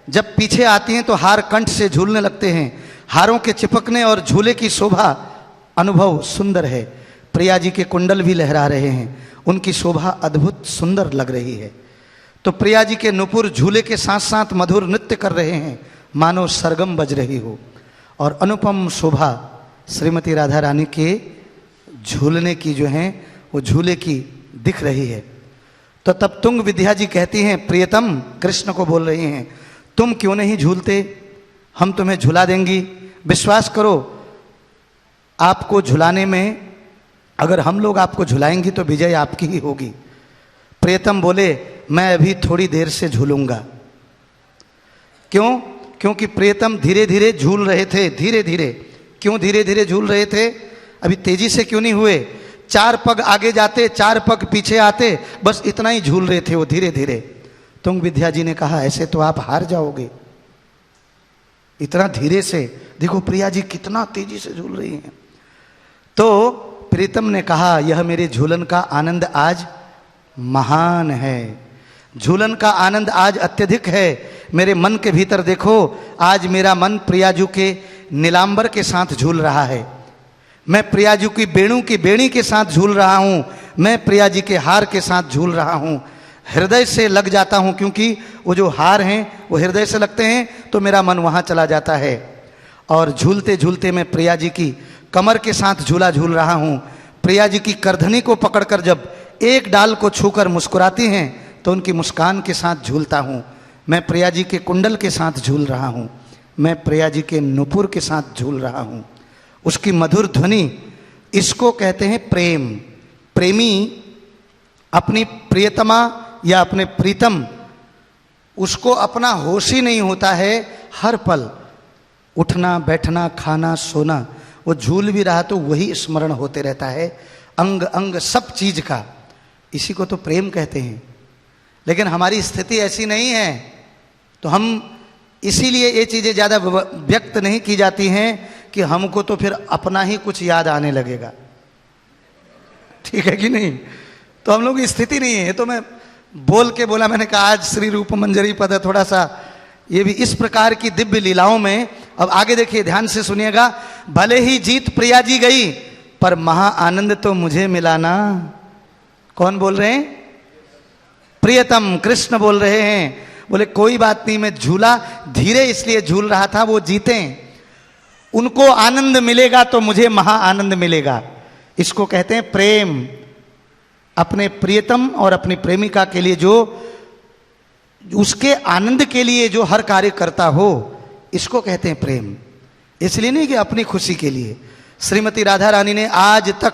जब पीछे आती हैं तो हार कंठ से झूलने लगते हैं। हारों के चिपकने और झूले की शोभा अनुभव सुंदर है। प्रिया जी के कुंडल भी लहरा रहे हैं, उनकी शोभा अद्भुत सुंदर लग रही है। तो प्रिया जी के नुपुर झूले के साथ साथ मधुर नृत्य कर रहे हैं, मानो सरगम बज रही हो। और अनुपम शोभा श्रीमती राधा रानी के झूलने की जो है वो झूले की दिख रही है। तो तब तुंग विद्या जी कहती हैं, प्रियतम कृष्ण को बोल रही हैं, तुम क्यों नहीं झूलते, हम तुम्हें झुला देंगी। विश्वास करो, आपको झुलाने में, अगर हम लोग आपको झुलाएंगी तो विजय आपकी ही होगी। प्रियतम बोले, मैं अभी थोड़ी देर से झूलूंगा। क्यों? क्योंकि प्रियतम धीरे धीरे झूल रहे थे, धीरे धीरे। क्यों धीरे धीरे झूल रहे थे, अभी तेजी से क्यों नहीं हुए। 4 पग आगे जाते, 4 पग पीछे आते, बस इतना ही झूल रहे थे वो धीरे धीरे। तुंग विद्या जी ने कहा, ऐसे तो आप हार जाओगे, इतना धीरे से। देखो प्रिया जी कितना तेजी से झूल रही हैं। तो प्रीतम ने कहा, यह मेरे झूलन का आनंद आज महान है, झूलन का आनंद आज अत्यधिक है। मेरे मन के भीतर देखो, आज मेरा मन प्रियाजू के नीलांबर के साथ झूल रहा है। मैं प्रियाजू की बेणु की बेणी के साथ झूल रहा हूँ, मैं प्रिया जी के हार के साथ झूल रहा हूँ। हृदय से लग जाता हूँ, क्योंकि वो जो हार हैं वो हृदय से लगते हैं, तो मेरा मन वहाँ चला जाता है। और झूलते झूलते मैं प्रिया जी की कमर के साथ झूला झूल रहा हूँ। प्रिया जी की करधनी को पकड़कर जब एक डाल को छूकर मुस्कुराती हैं तो उनकी मुस्कान के साथ झूलता हूँ। मैं प्रिया जी के कुंडल के साथ झूल रहा हूँ, मैं प्रिया जी के नुपुर के साथ झूल रहा हूँ। उसकी मधुर ध्वनि, इसको कहते हैं प्रेम। प्रेमी अपनी प्रियतमा या अपने प्रीतम, उसको अपना होश ही नहीं होता है। हर पल उठना बैठना खाना सोना, वो झूल भी रहा तो वही स्मरण होते रहता है, अंग अंग सब चीज का। इसी को तो प्रेम कहते हैं। लेकिन हमारी स्थिति ऐसी नहीं है, तो हम इसीलिए ये चीज़ें ज़्यादा व्यक्त नहीं की जाती हैं कि हमको तो फिर अपना ही कुछ याद आने लगेगा। ठीक है कि नहीं? तो हम लोग की स्थिति नहीं है। तो मैं बोल के बोला, मैंने कहा आज श्री रूप मंजरी पद थोड़ा सा ये भी इस प्रकार की दिव्य लीलाओं में। अब आगे देखिए, ध्यान से सुनिएगा। भले ही जीत प्रिया जी गई, पर महा आनंद तो मुझे मिला ना। कौन बोल रहे हैं? प्रियतम कृष्ण बोल रहे हैं। बोले कोई बात नहीं, मैं झूला धीरे इसलिए झूल रहा था, वो जीते, उनको आनंद मिलेगा तो मुझे महा आनंद मिलेगा। इसको कहते हैं प्रेम। अपने प्रियतम और अपनी प्रेमिका के लिए जो, उसके आनंद के लिए जो हर कार्य करता हो, इसको कहते हैं प्रेम। इसलिए नहीं कि अपनी खुशी के लिए। श्रीमती राधा रानी ने आज तक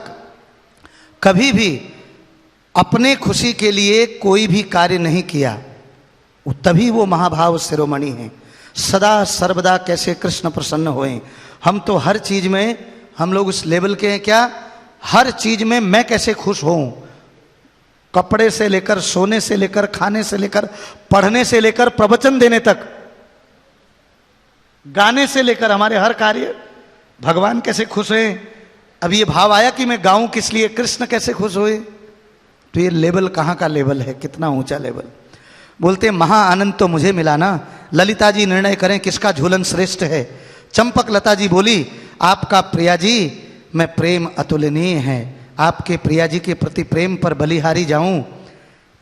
कभी भी अपने खुशी के लिए कोई भी कार्य नहीं किया, तभी वो महाभाव शिरोमणि हैं। सदा सर्वदा कैसे कृष्ण प्रसन्न होएं। हम तो हर चीज में, हम लोग उस लेवल के हैं क्या, हर चीज में मैं कैसे खुश होऊं। कपड़े से लेकर, सोने से लेकर, खाने से लेकर, पढ़ने से लेकर, प्रवचन देने तक, गाने से लेकर, हमारे हर कार्य भगवान कैसे खुश हैं। अब ये भाव आया कि मैं गाऊं किस लिए, कृष्ण कैसे खुश हुए। तो ये लेवल कहाँ का लेवल है, कितना ऊंचा लेवल। बोलते महा आनंद तो मुझे मिला ना। ललिता जी निर्णय करें किसका झूलन श्रेष्ठ है। चंपक लता जी बोली, आपका प्रिया जी में प्रेम अतुलनीय है, आपके प्रिया जी के प्रति प्रेम पर बलिहारी जाऊं।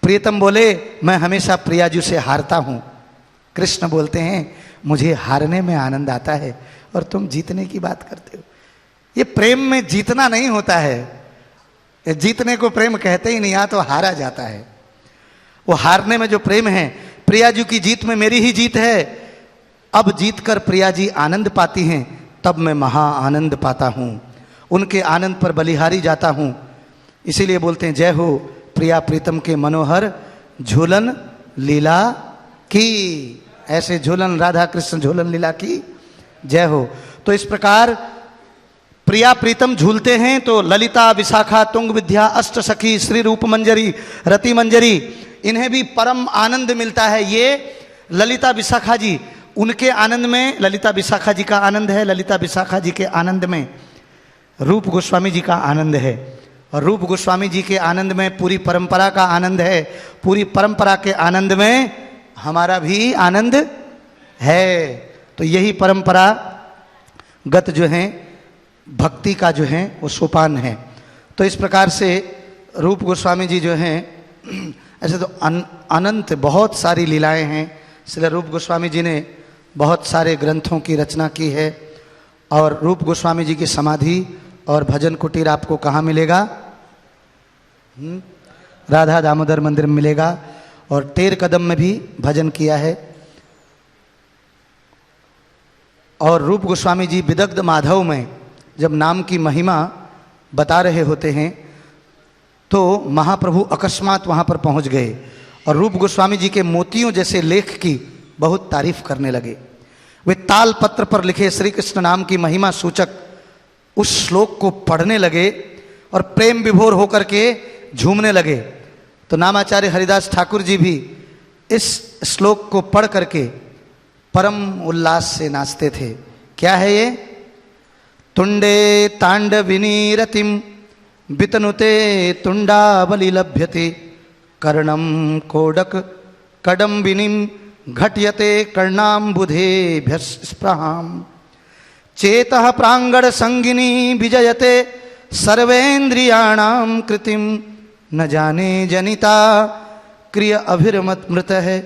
प्रियतम बोले, मैं हमेशा प्रिया जी से हारता हूं। कृष्ण बोलते हैं, मुझे हारने में आनंद आता है और तुम जीतने की बात करते हो। ये प्रेम में जीतना नहीं होता है, जीतने को प्रेम कहते ही नहीं, यहाँ तो हारा जाता है। वो हारने में जो प्रेम है, प्रिया जी की जीत में मेरी ही जीत है। अब जीत कर प्रिया जी आनंद पाती हैं, तब मैं महा आनंद पाता हूँ, उनके आनंद पर बलिहारी जाता हूँ। इसीलिए बोलते हैं, जय हो प्रिया प्रीतम के मनोहर झूलन लीला की। ऐसे झूलन राधा कृष्ण झूलन लीला की जय हो। तो इस प्रकार प्रिया प्रीतम झूलते हैं तो ललिता, विशाखा, तुंग विद्या, अष्ट सखी, श्री रूप मंजरी, रति मंजरी, इन्हें भी परम आनंद मिलता है। ये ललिता विशाखा जी, उनके आनंद में ललिता विशाखा जी का आनंद है, ललिता विशाखा जी के आनंद में रूप गोस्वामी जी का आनंद है, और रूप गोस्वामी जी के आनंद में पूरी परंपरा का आनंद है, पूरी परंपरा के आनंद में हमारा भी आनंद है। तो यही परंपरा गत जो है भक्ति का जो है वो सोपान है। तो इस प्रकार से रूप गोस्वामी जी जो हैं, ऐसे तो अनंत बहुत सारी लीलाएं हैं। इसलिए रूप गोस्वामी जी ने बहुत सारे ग्रंथों की रचना की है। और रूप गोस्वामी जी की समाधि और भजन कुटीर आपको कहाँ मिलेगा? राधा दामोदर मंदिर में मिलेगा। और तेर कदम में भी भजन किया है। और रूप गोस्वामी जी विदग्ध माधव में जब नाम की महिमा बता रहे होते हैं तो महाप्रभु अकस्मात वहाँ पर पहुँच गए और रूप गोस्वामी जी के मोतियों जैसे लेख की बहुत तारीफ करने लगे। वे ताल पत्र पर लिखे श्री कृष्ण नाम की महिमा सूचक उस श्लोक को पढ़ने लगे और प्रेम विभोर होकर के झूमने लगे। तो नामाचार्य हरिदास ठाकुर जी भी इस श्लोक को पढ़ करके परम उल्लास से नाचते थे। क्या है ये? तुंडे तांडविनी रतिम वितनुते तुंडावली लभ्यते कर्णम कोडक कडम्बिनीम घट्यते कर्णाम्बुधेभ्यस्पृहाम चेतः प्रांगण संगिनी विजयते सर्वेन्द्रियाणाम कृतिम न जाने जनिता क्रिय अभिरमत मृत है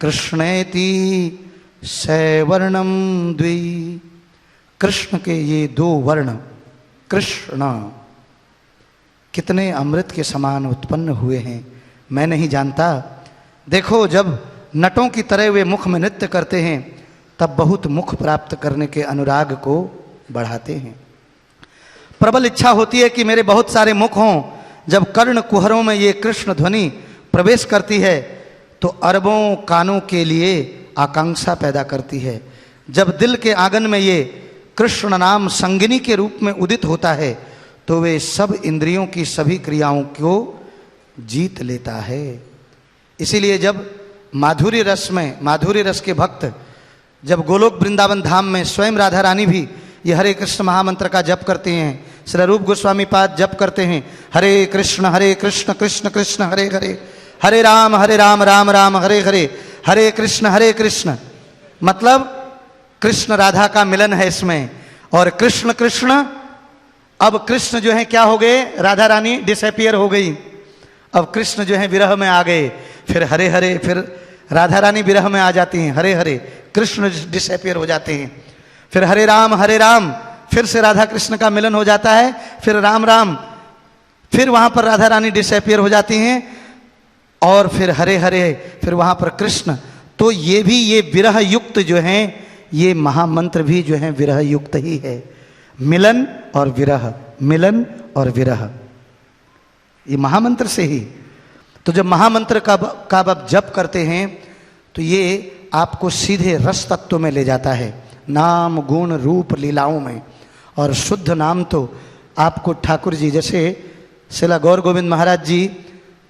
कृष्णेति सैवर्णम द्वि। कृष्ण के ये दो वर्ण कृष्ण कितने अमृत के समान उत्पन्न हुए हैं मैं नहीं जानता। देखो जब नटों की तरह वे मुख में नृत्य करते हैं तब बहुत मुख प्राप्त करने के अनुराग को बढ़ाते हैं। प्रबल इच्छा होती है कि मेरे बहुत सारे मुख हों। जब कर्ण कुहरों में ये कृष्ण ध्वनि प्रवेश करती है तो अरबों कानों के लिए आकांक्षा पैदा करती है। जब दिल के आंगन में ये कृष्ण नाम संगिनी के रूप में उदित होता है तो वे सब इंद्रियों की सभी क्रियाओं को जीत लेता है। इसीलिए जब माधुर्य रस के भक्त जब गोलोक वृंदावन धाम में स्वयं राधा रानी भी ये हरे कृष्ण महामंत्र का जप करते हैं, श्री रूप गोस्वामी पाद जप करते हैं हरे कृष्ण कृष्ण कृष्ण हरे हरे, हरे राम राम राम हरे हरे, हरे कृष्ण मतलब कृष्ण राधा का मिलन है इसमें। और कृष्ण कृष्ण अब कृष्ण जो है क्या हो गए? राधा रानी डिसअपियर हो गई। अब कृष्ण जो है विरह में आ गए। फिर हरे हरे, फिर राधा रानी विरह में आ जाती हैं, हरे हरे कृष्ण डिसअपियर हो जाते हैं। फिर हरे राम, फिर से राधा कृष्ण का मिलन हो जाता है। फिर राम राम, फिर वहां पर राधा रानी डिसअपियर हो जाती हैं। और फिर हरे हरे, फिर वहां पर कृष्ण। तो ये भी ये विरह युक्त जो हैं, ये महामंत्र भी जो है विरह युक्त ही है। मिलन और विरह, मिलन और विरह, ये महामंत्र से ही। तो जब महामंत्र का आप जप करते हैं तो ये आपको सीधे रस तत्व में ले जाता है, नाम गुण रूप लीलाओं में। और शुद्ध नाम तो आपको ठाकुर जी जैसे शिला गौर गोविंद महाराज जी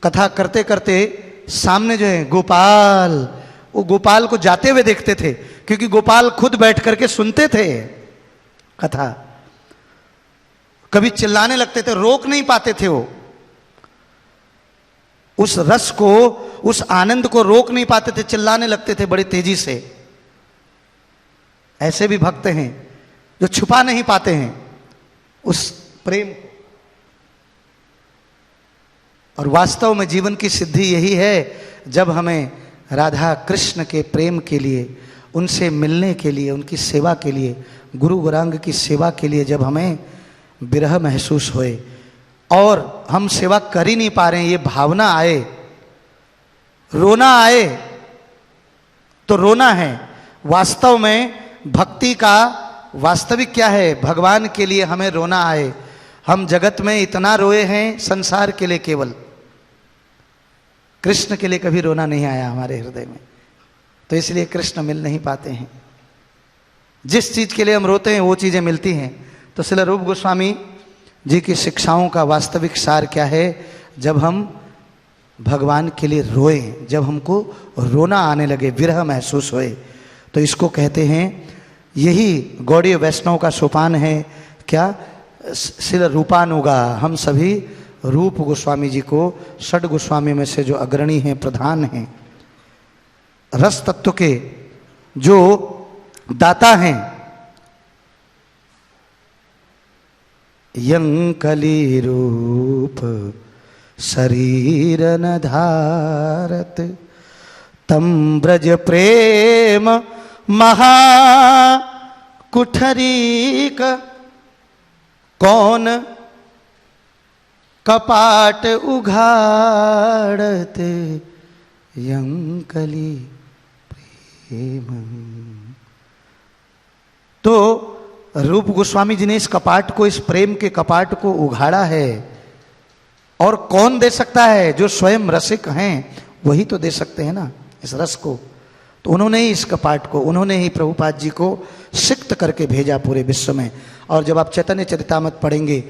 कथा करते करते सामने जो है गोपाल, वो गोपाल को जाते हुए देखते थे क्योंकि गोपाल खुद बैठ करके सुनते थे कथा। कभी चिल्लाने लगते थे, रोक नहीं पाते थे वो। उस रस को, उस आनंद को रोक नहीं पाते थे, चिल्लाने लगते थे बड़ी तेजी से। ऐसे भी भक्त हैं जो छुपा नहीं पाते हैं उस प्रेम को। और वास्तव में जीवन की सिद्धि यही है जब हमें राधा कृष्ण के प्रेम के लिए, उनसे मिलने के लिए, उनकी सेवा के लिए, गुरु गौरांग की सेवा के लिए जब हमें विरह महसूस होए और हम सेवा कर ही नहीं पा रहे हैं, ये भावना आए, रोना आए, तो रोना है। वास्तव में भक्ति का वास्तविक क्या है? भगवान के लिए हमें रोना आए। हम जगत में इतना रोए हैं संसार के लिए, केवल कृष्ण के लिए कभी रोना नहीं आया हमारे हृदय में। तो इसलिए कृष्ण मिल नहीं पाते हैं। जिस चीज के लिए हम रोते हैं वो चीजें मिलती हैं। तो श्रील रूप गोस्वामी जी की शिक्षाओं का वास्तविक सार क्या है? जब हम भगवान के लिए रोए, जब हमको रोना आने लगे, विरह महसूस होए, तो इसको कहते हैं, यही गौड़ीय वैष्णव का सोपान है। क्या? श्रील रूपानुगा। हम सभी रूप गोस्वामी जी को षड गोस्वामी में से जो अग्रणी हैं, प्रधान हैं, रस तत्व के जो दाता हैं, यंकली रूप शरीर न धारत, तम ब्रज प्रेम महा कुठरीक, कौन कपाट उघाड़त, यंकली प्रेम। तो रूप गोस्वामी जी ने इस कपाट को, इस प्रेम के कपाट को उघाड़ा है। और कौन दे सकता है? जो स्वयं रसिक हैं वही तो दे सकते हैं ना इस रस को। तो उन्होंने ही इस कपाट को, उन्होंने ही प्रभुपाद जी को सिक्त करके भेजा पूरे विश्व में। और जब आप चैतन्य चरितामृत पढ़ेंगे,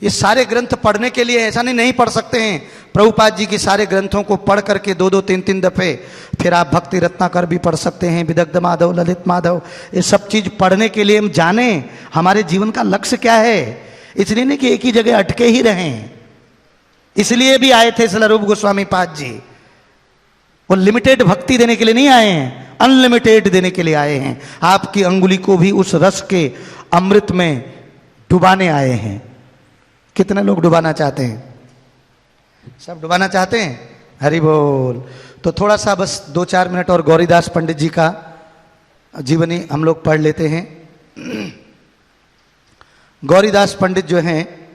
ये सारे ग्रंथ पढ़ने के लिए ऐसा नहीं पढ़ सकते हैं। प्रभुपाद जी के सारे ग्रंथों को पढ़ करके 2-2, 3-3 दफे, फिर आप भक्ति रत्नाकर भी पढ़ सकते हैं, विदग्ध माधव, ललित माधव, ये सब चीज पढ़ने के लिए हम जाने हमारे जीवन का लक्ष्य क्या है। इसलिए नहीं कि एक ही जगह अटके ही रहें। इसलिए भी आए थे श्रील रूप गोस्वामी पाद जी। वो लिमिटेड भक्ति देने के लिए नहीं आए हैं, अनलिमिटेड देने के लिए आए हैं। आपकी अंगुली को भी उस रस के अमृत में डुबाने आए हैं। कितने लोग डुबाना चाहते हैं? सब डुबाना चाहते हैं? हरि बोल। तो थोड़ा सा बस 2-4 मिनट और गौरीदास पंडित जी का जीवनी हम लोग पढ़ लेते हैं। गौरीदास पंडित जो हैं,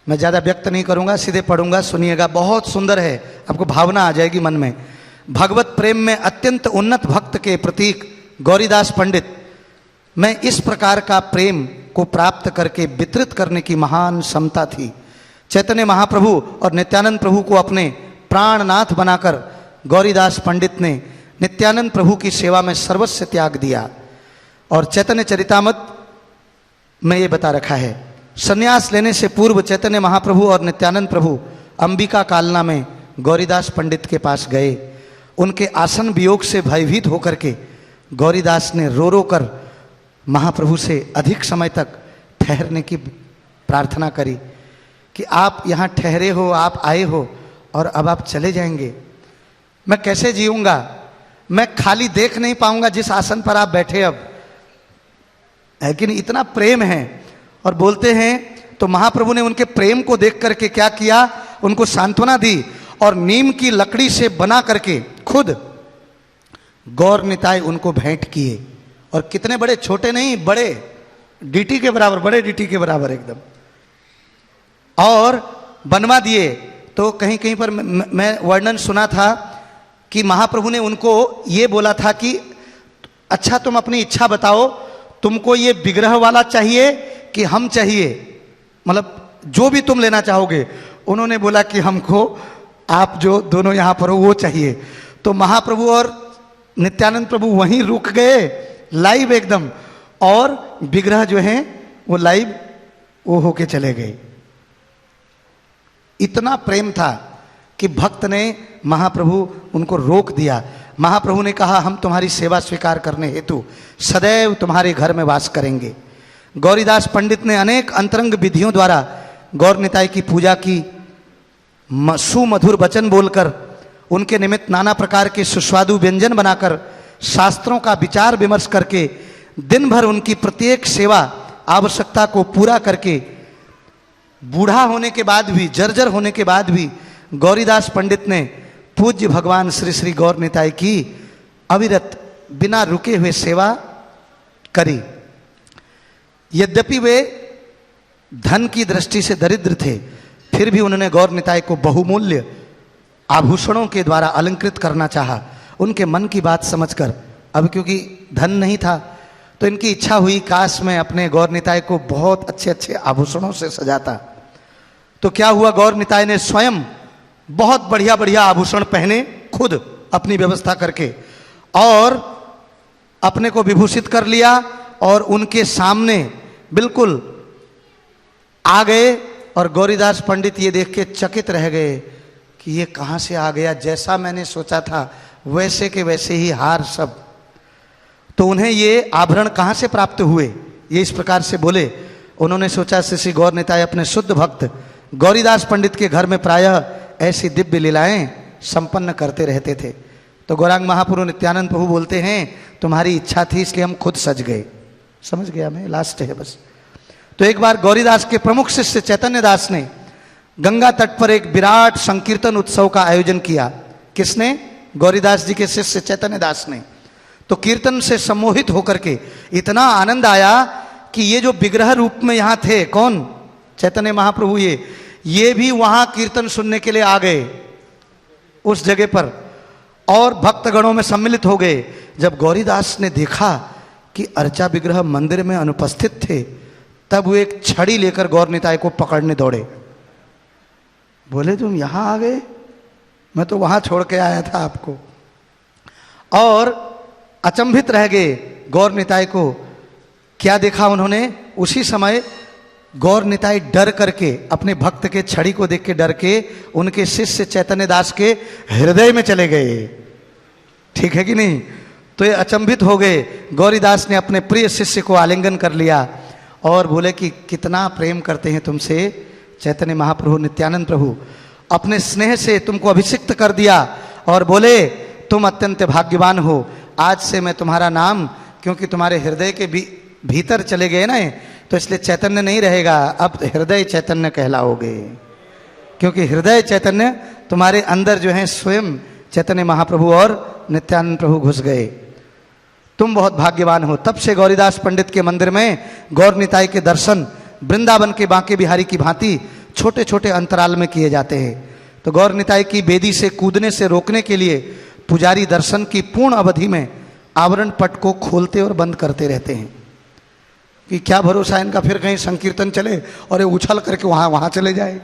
मैं ज़्यादा व्यक्त नहीं करूंगा, सीधे पढ़ूंगा, सुनिएगा। बहुत सुंदर है, आपको भावना आ जाएगी मन में। भगवत प्रेम में अत्यंत उन्नत भक्त के प्रतीक गौरीदास पंडित में इस प्रकार का प्रेम को प्राप्त करके वितरित करने की महान क्षमता थी। चैतन्य महाप्रभु और नित्यानंद प्रभु को अपने प्राणनाथ बनाकर गौरीदास पंडित ने नित्यानंद प्रभु की सेवा में सर्वस्व त्याग दिया। और चैतन्य चरितामृत में ये बता रखा है, संन्यास लेने से पूर्व चैतन्य महाप्रभु और नित्यानंद प्रभु अंबिका कालना में गौरीदास पंडित के पास गए। उनके आसन वियोग से भयभीत होकर के गौरीदास ने रो रो कर महाप्रभु से अधिक समय तक ठहरने की प्रार्थना करी कि आप यहाँ ठहरे हो, आप आए हो और अब आप चले जाएंगे, मैं कैसे जीऊंगा? मैं खाली देख नहीं पाऊंगा जिस आसन पर आप बैठे अब। लेकिन इतना प्रेम है। और बोलते हैं तो महाप्रभु ने उनके प्रेम को देख करके क्या किया? उनको सांत्वना दी और नीम की लकड़ी से बना करके खुद गौर निताय उनको भेंट किए। और कितने बड़े, छोटे नहीं, बड़े, डीटी के बराबर, बड़े डीटी के बराबर एकदम, और बनवा दिए। तो कहीं कहीं पर मैं वर्णन सुना था कि महाप्रभु ने उनको ये बोला था कि अच्छा तुम अपनी इच्छा बताओ, तुमको ये विग्रह वाला चाहिए कि हम चाहिए, मतलब जो भी तुम लेना चाहोगे। उन्होंने बोला कि हमको आप जो दोनों यहाँ पर हो वो चाहिए। तो महाप्रभु और नित्यानंद प्रभु वहीं रुक गए लाइव एकदम, और विग्रह जो है वो लाइव वो होके चले गए। इतना प्रेम था कि भक्त ने महाप्रभु उनको रोक दिया। महाप्रभु ने कहा हम तुम्हारी सेवा स्वीकार करने हेतु सदैव तुम्हारे घर में वास करेंगे। गौरीदास पंडित ने अनेक अंतरंग विधियों द्वारा गौर निताय की पूजा की, सुमधुर वचन बोलकर उनके निमित्त नाना प्रकार के सुस्वादु व्यंजन बनाकर शास्त्रों का विचार विमर्श करके दिन भर उनकी प्रत्येक सेवा आवश्यकता को पूरा करके बूढ़ा होने के बाद भी, जर्जर होने के बाद भी गौरीदास पंडित ने पूज्य भगवान श्री श्री गौर निताय की अविरत बिना रुके हुए सेवा करी। यद्यपि वे धन की दृष्टि से दरिद्र थे, फिर भी उन्होंने गौर निताय को बहुमूल्य आभूषणों के द्वारा अलंकृत करना चाहा। उनके मन की बात समझकर, अब क्योंकि धन नहीं था तो इनकी इच्छा हुई काश मैं अपने गौर निताय को बहुत अच्छे अच्छे आभूषणों से सजाता। तो क्या हुआ, गौर निताय ने स्वयं बहुत बढ़िया बढ़िया आभूषण पहने, खुद अपनी व्यवस्था करके, और अपने को विभूषित कर लिया और उनके सामने बिल्कुल आ गए। और गौरीदास पंडित ये देख के चकित रह गए कि ये कहाँ से आ गया, जैसा मैंने सोचा था वैसे के वैसे ही हार सब। तो उन्हें ये आभरण कहाँ से प्राप्त हुए, ये इस प्रकार से बोले। उन्होंने सोचा श्री गौर निताय अपने शुद्ध भक्त गौरीदास पंडित के घर में प्रायः ऐसी दिव्य लीलाएं संपन्न करते रहते थे। तो गौरांग महाप्रभु नित्यानंद प्रभु बोलते हैं तुम्हारी इच्छा थी इसलिए हम खुद सज गए। समझ गया मैं, लास्ट है बस। तो एक बार गौरीदास के प्रमुख शिष्य चैतन्य दास ने गंगा तट पर एक विराट संकीर्तन उत्सव का आयोजन किया। किसने? गौरीदास जी के शिष्य चैतन्य दास ने। तो कीर्तन से सम्मोहित होकर के इतना आनंद आया कि ये जो विग्रह रूप में यहाँ थे, कौन? चैतन्य महाप्रभु, ये भी वहां कीर्तन सुनने के लिए आ गए उस जगह पर और भक्तगणों में सम्मिलित हो गए। जब गौरीदास ने देखा कि अर्चा विग्रह मंदिर में अनुपस्थित थे, तब वो एक छड़ी लेकर गौर निताय को पकड़ने दौड़े। बोले तुम यहां आ गए, मैं तो वहां छोड़ के आया था आपको। और अचंभित रह गए गौर निताय को। क्या देखा उन्होंने? उसी समय गौर निताय डर करके, अपने भक्त के छड़ी को देख के डर के उनके शिष्य चैतन्य दास के हृदय में चले गए। ठीक है कि नहीं? तो ये अचंभित हो गए। गौरीदास ने अपने प्रिय शिष्य को आलिंगन कर लिया और बोले कि कितना प्रेम करते हैं तुमसे चैतन्य महाप्रभु नित्यानंद प्रभु, अपने स्नेह से तुमको अभिषिक्त कर दिया और बोले तुम अत्यंत भाग्यवान हो। आज से मैं तुम्हारा नाम, क्योंकि तुम्हारे हृदय के भीतर चले गए ना, तो इसलिए चैतन्य नहीं रहेगा, अब हृदय चैतन्य कहलाओगे, क्योंकि हृदय चैतन्य तुम्हारे अंदर जो है स्वयं चैतन्य महाप्रभु और नित्यानंद प्रभु घुस गए। तुम बहुत भाग्यवान हो। तब से गौरीदास पंडित के मंदिर में गौर निताय के दर्शन वृंदावन के बांके बिहारी की भांति छोटे छोटे अंतराल में किए जाते हैं। तो गौर निताय की बेदी से कूदने से रोकने के लिए पुजारी दर्शन की पूर्ण अवधि में आवरण पट को खोलते और बंद करते रहते हैं कि क्या भरोसा इनका फिर कहीं संकीर्तन चले और ये उछल करके वहाँ चले जाए।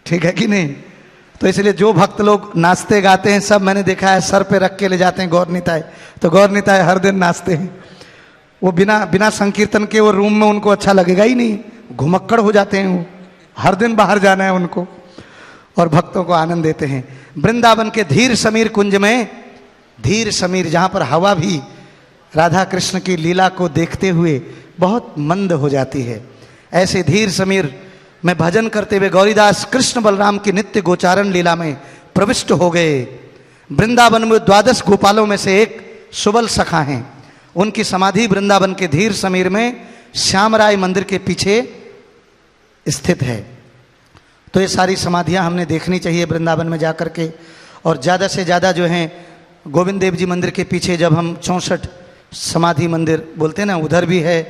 ठीक है कि नहीं? तो इसलिए जो भक्त लोग नाचते गाते हैं सब मैंने देखा है सर पे रख के ले जाते हैं गौर निताय। तो गौर निताय हर दिन नाचते हैं। वो बिना संकीर्तन के वो रूम में उनको अच्छा लगेगा ही नहीं, घुमक्कड़ हो जाते हैं वो। हर दिन बाहर जाना है उनको और भक्तों को आनंद देते हैं। वृंदावन के धीर समीर कुंज में, धीर समीर जहाँ पर हवा भी राधा कृष्ण की लीला को देखते हुए बहुत मंद हो जाती है, ऐसे धीर समीर में भजन करते हुए गौरीदास कृष्ण बलराम की नित्य गोचारण लीला में प्रविष्ट हो गए। वृंदावन में 12 गोपालों में से एक सुबल सखा हैं। उनकी समाधि वृंदावन के धीर समीर में श्यामराय मंदिर के पीछे स्थित है। तो ये सारी समाधियां हमने देखनी चाहिए वृंदावन में जाकर के। और ज़्यादा से ज़्यादा जो हैं गोविंद देव जी मंदिर के पीछे जब हम 64 समाधि मंदिर बोलते हैं ना, उधर भी है।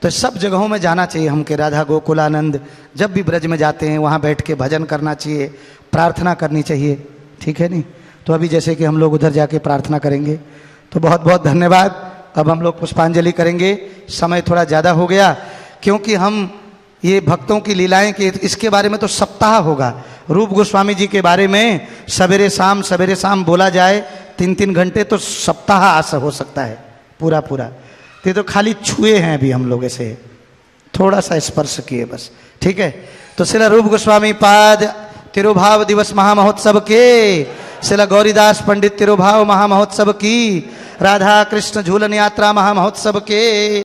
तो सब जगहों में जाना चाहिए हमके। राधा गोकुलानंद जब भी ब्रज में जाते हैं वहाँ बैठ के भजन करना चाहिए, प्रार्थना करनी चाहिए। ठीक है नहीं? तो अभी जैसे कि हम लोग उधर जाके प्रार्थना करेंगे। तो बहुत बहुत धन्यवाद। अब हम लोग पुष्पांजलि करेंगे। समय थोड़ा ज़्यादा हो गया क्योंकि हम ये भक्तों की लीलाएं के इसके बारे में तो सप्ताह होगा। रूप गोस्वामी जी के बारे में सवेरे शाम बोला जाए 3-3 घंटे, तो सप्ताह आस हो सकता है पूरा। ये तो खाली छुए हैं अभी हम लोग, ऐसे थोड़ा सा स्पर्श किए बस। ठीक है? तो श्रील रूप गोस्वामी पाद तिरुभाव दिवस महामहोत्सव के, श्रील गौरीदास पंडित तिरुभाव महामहोत्सव की, राधा कृष्ण झूलन यात्रा महामहोत्सव के।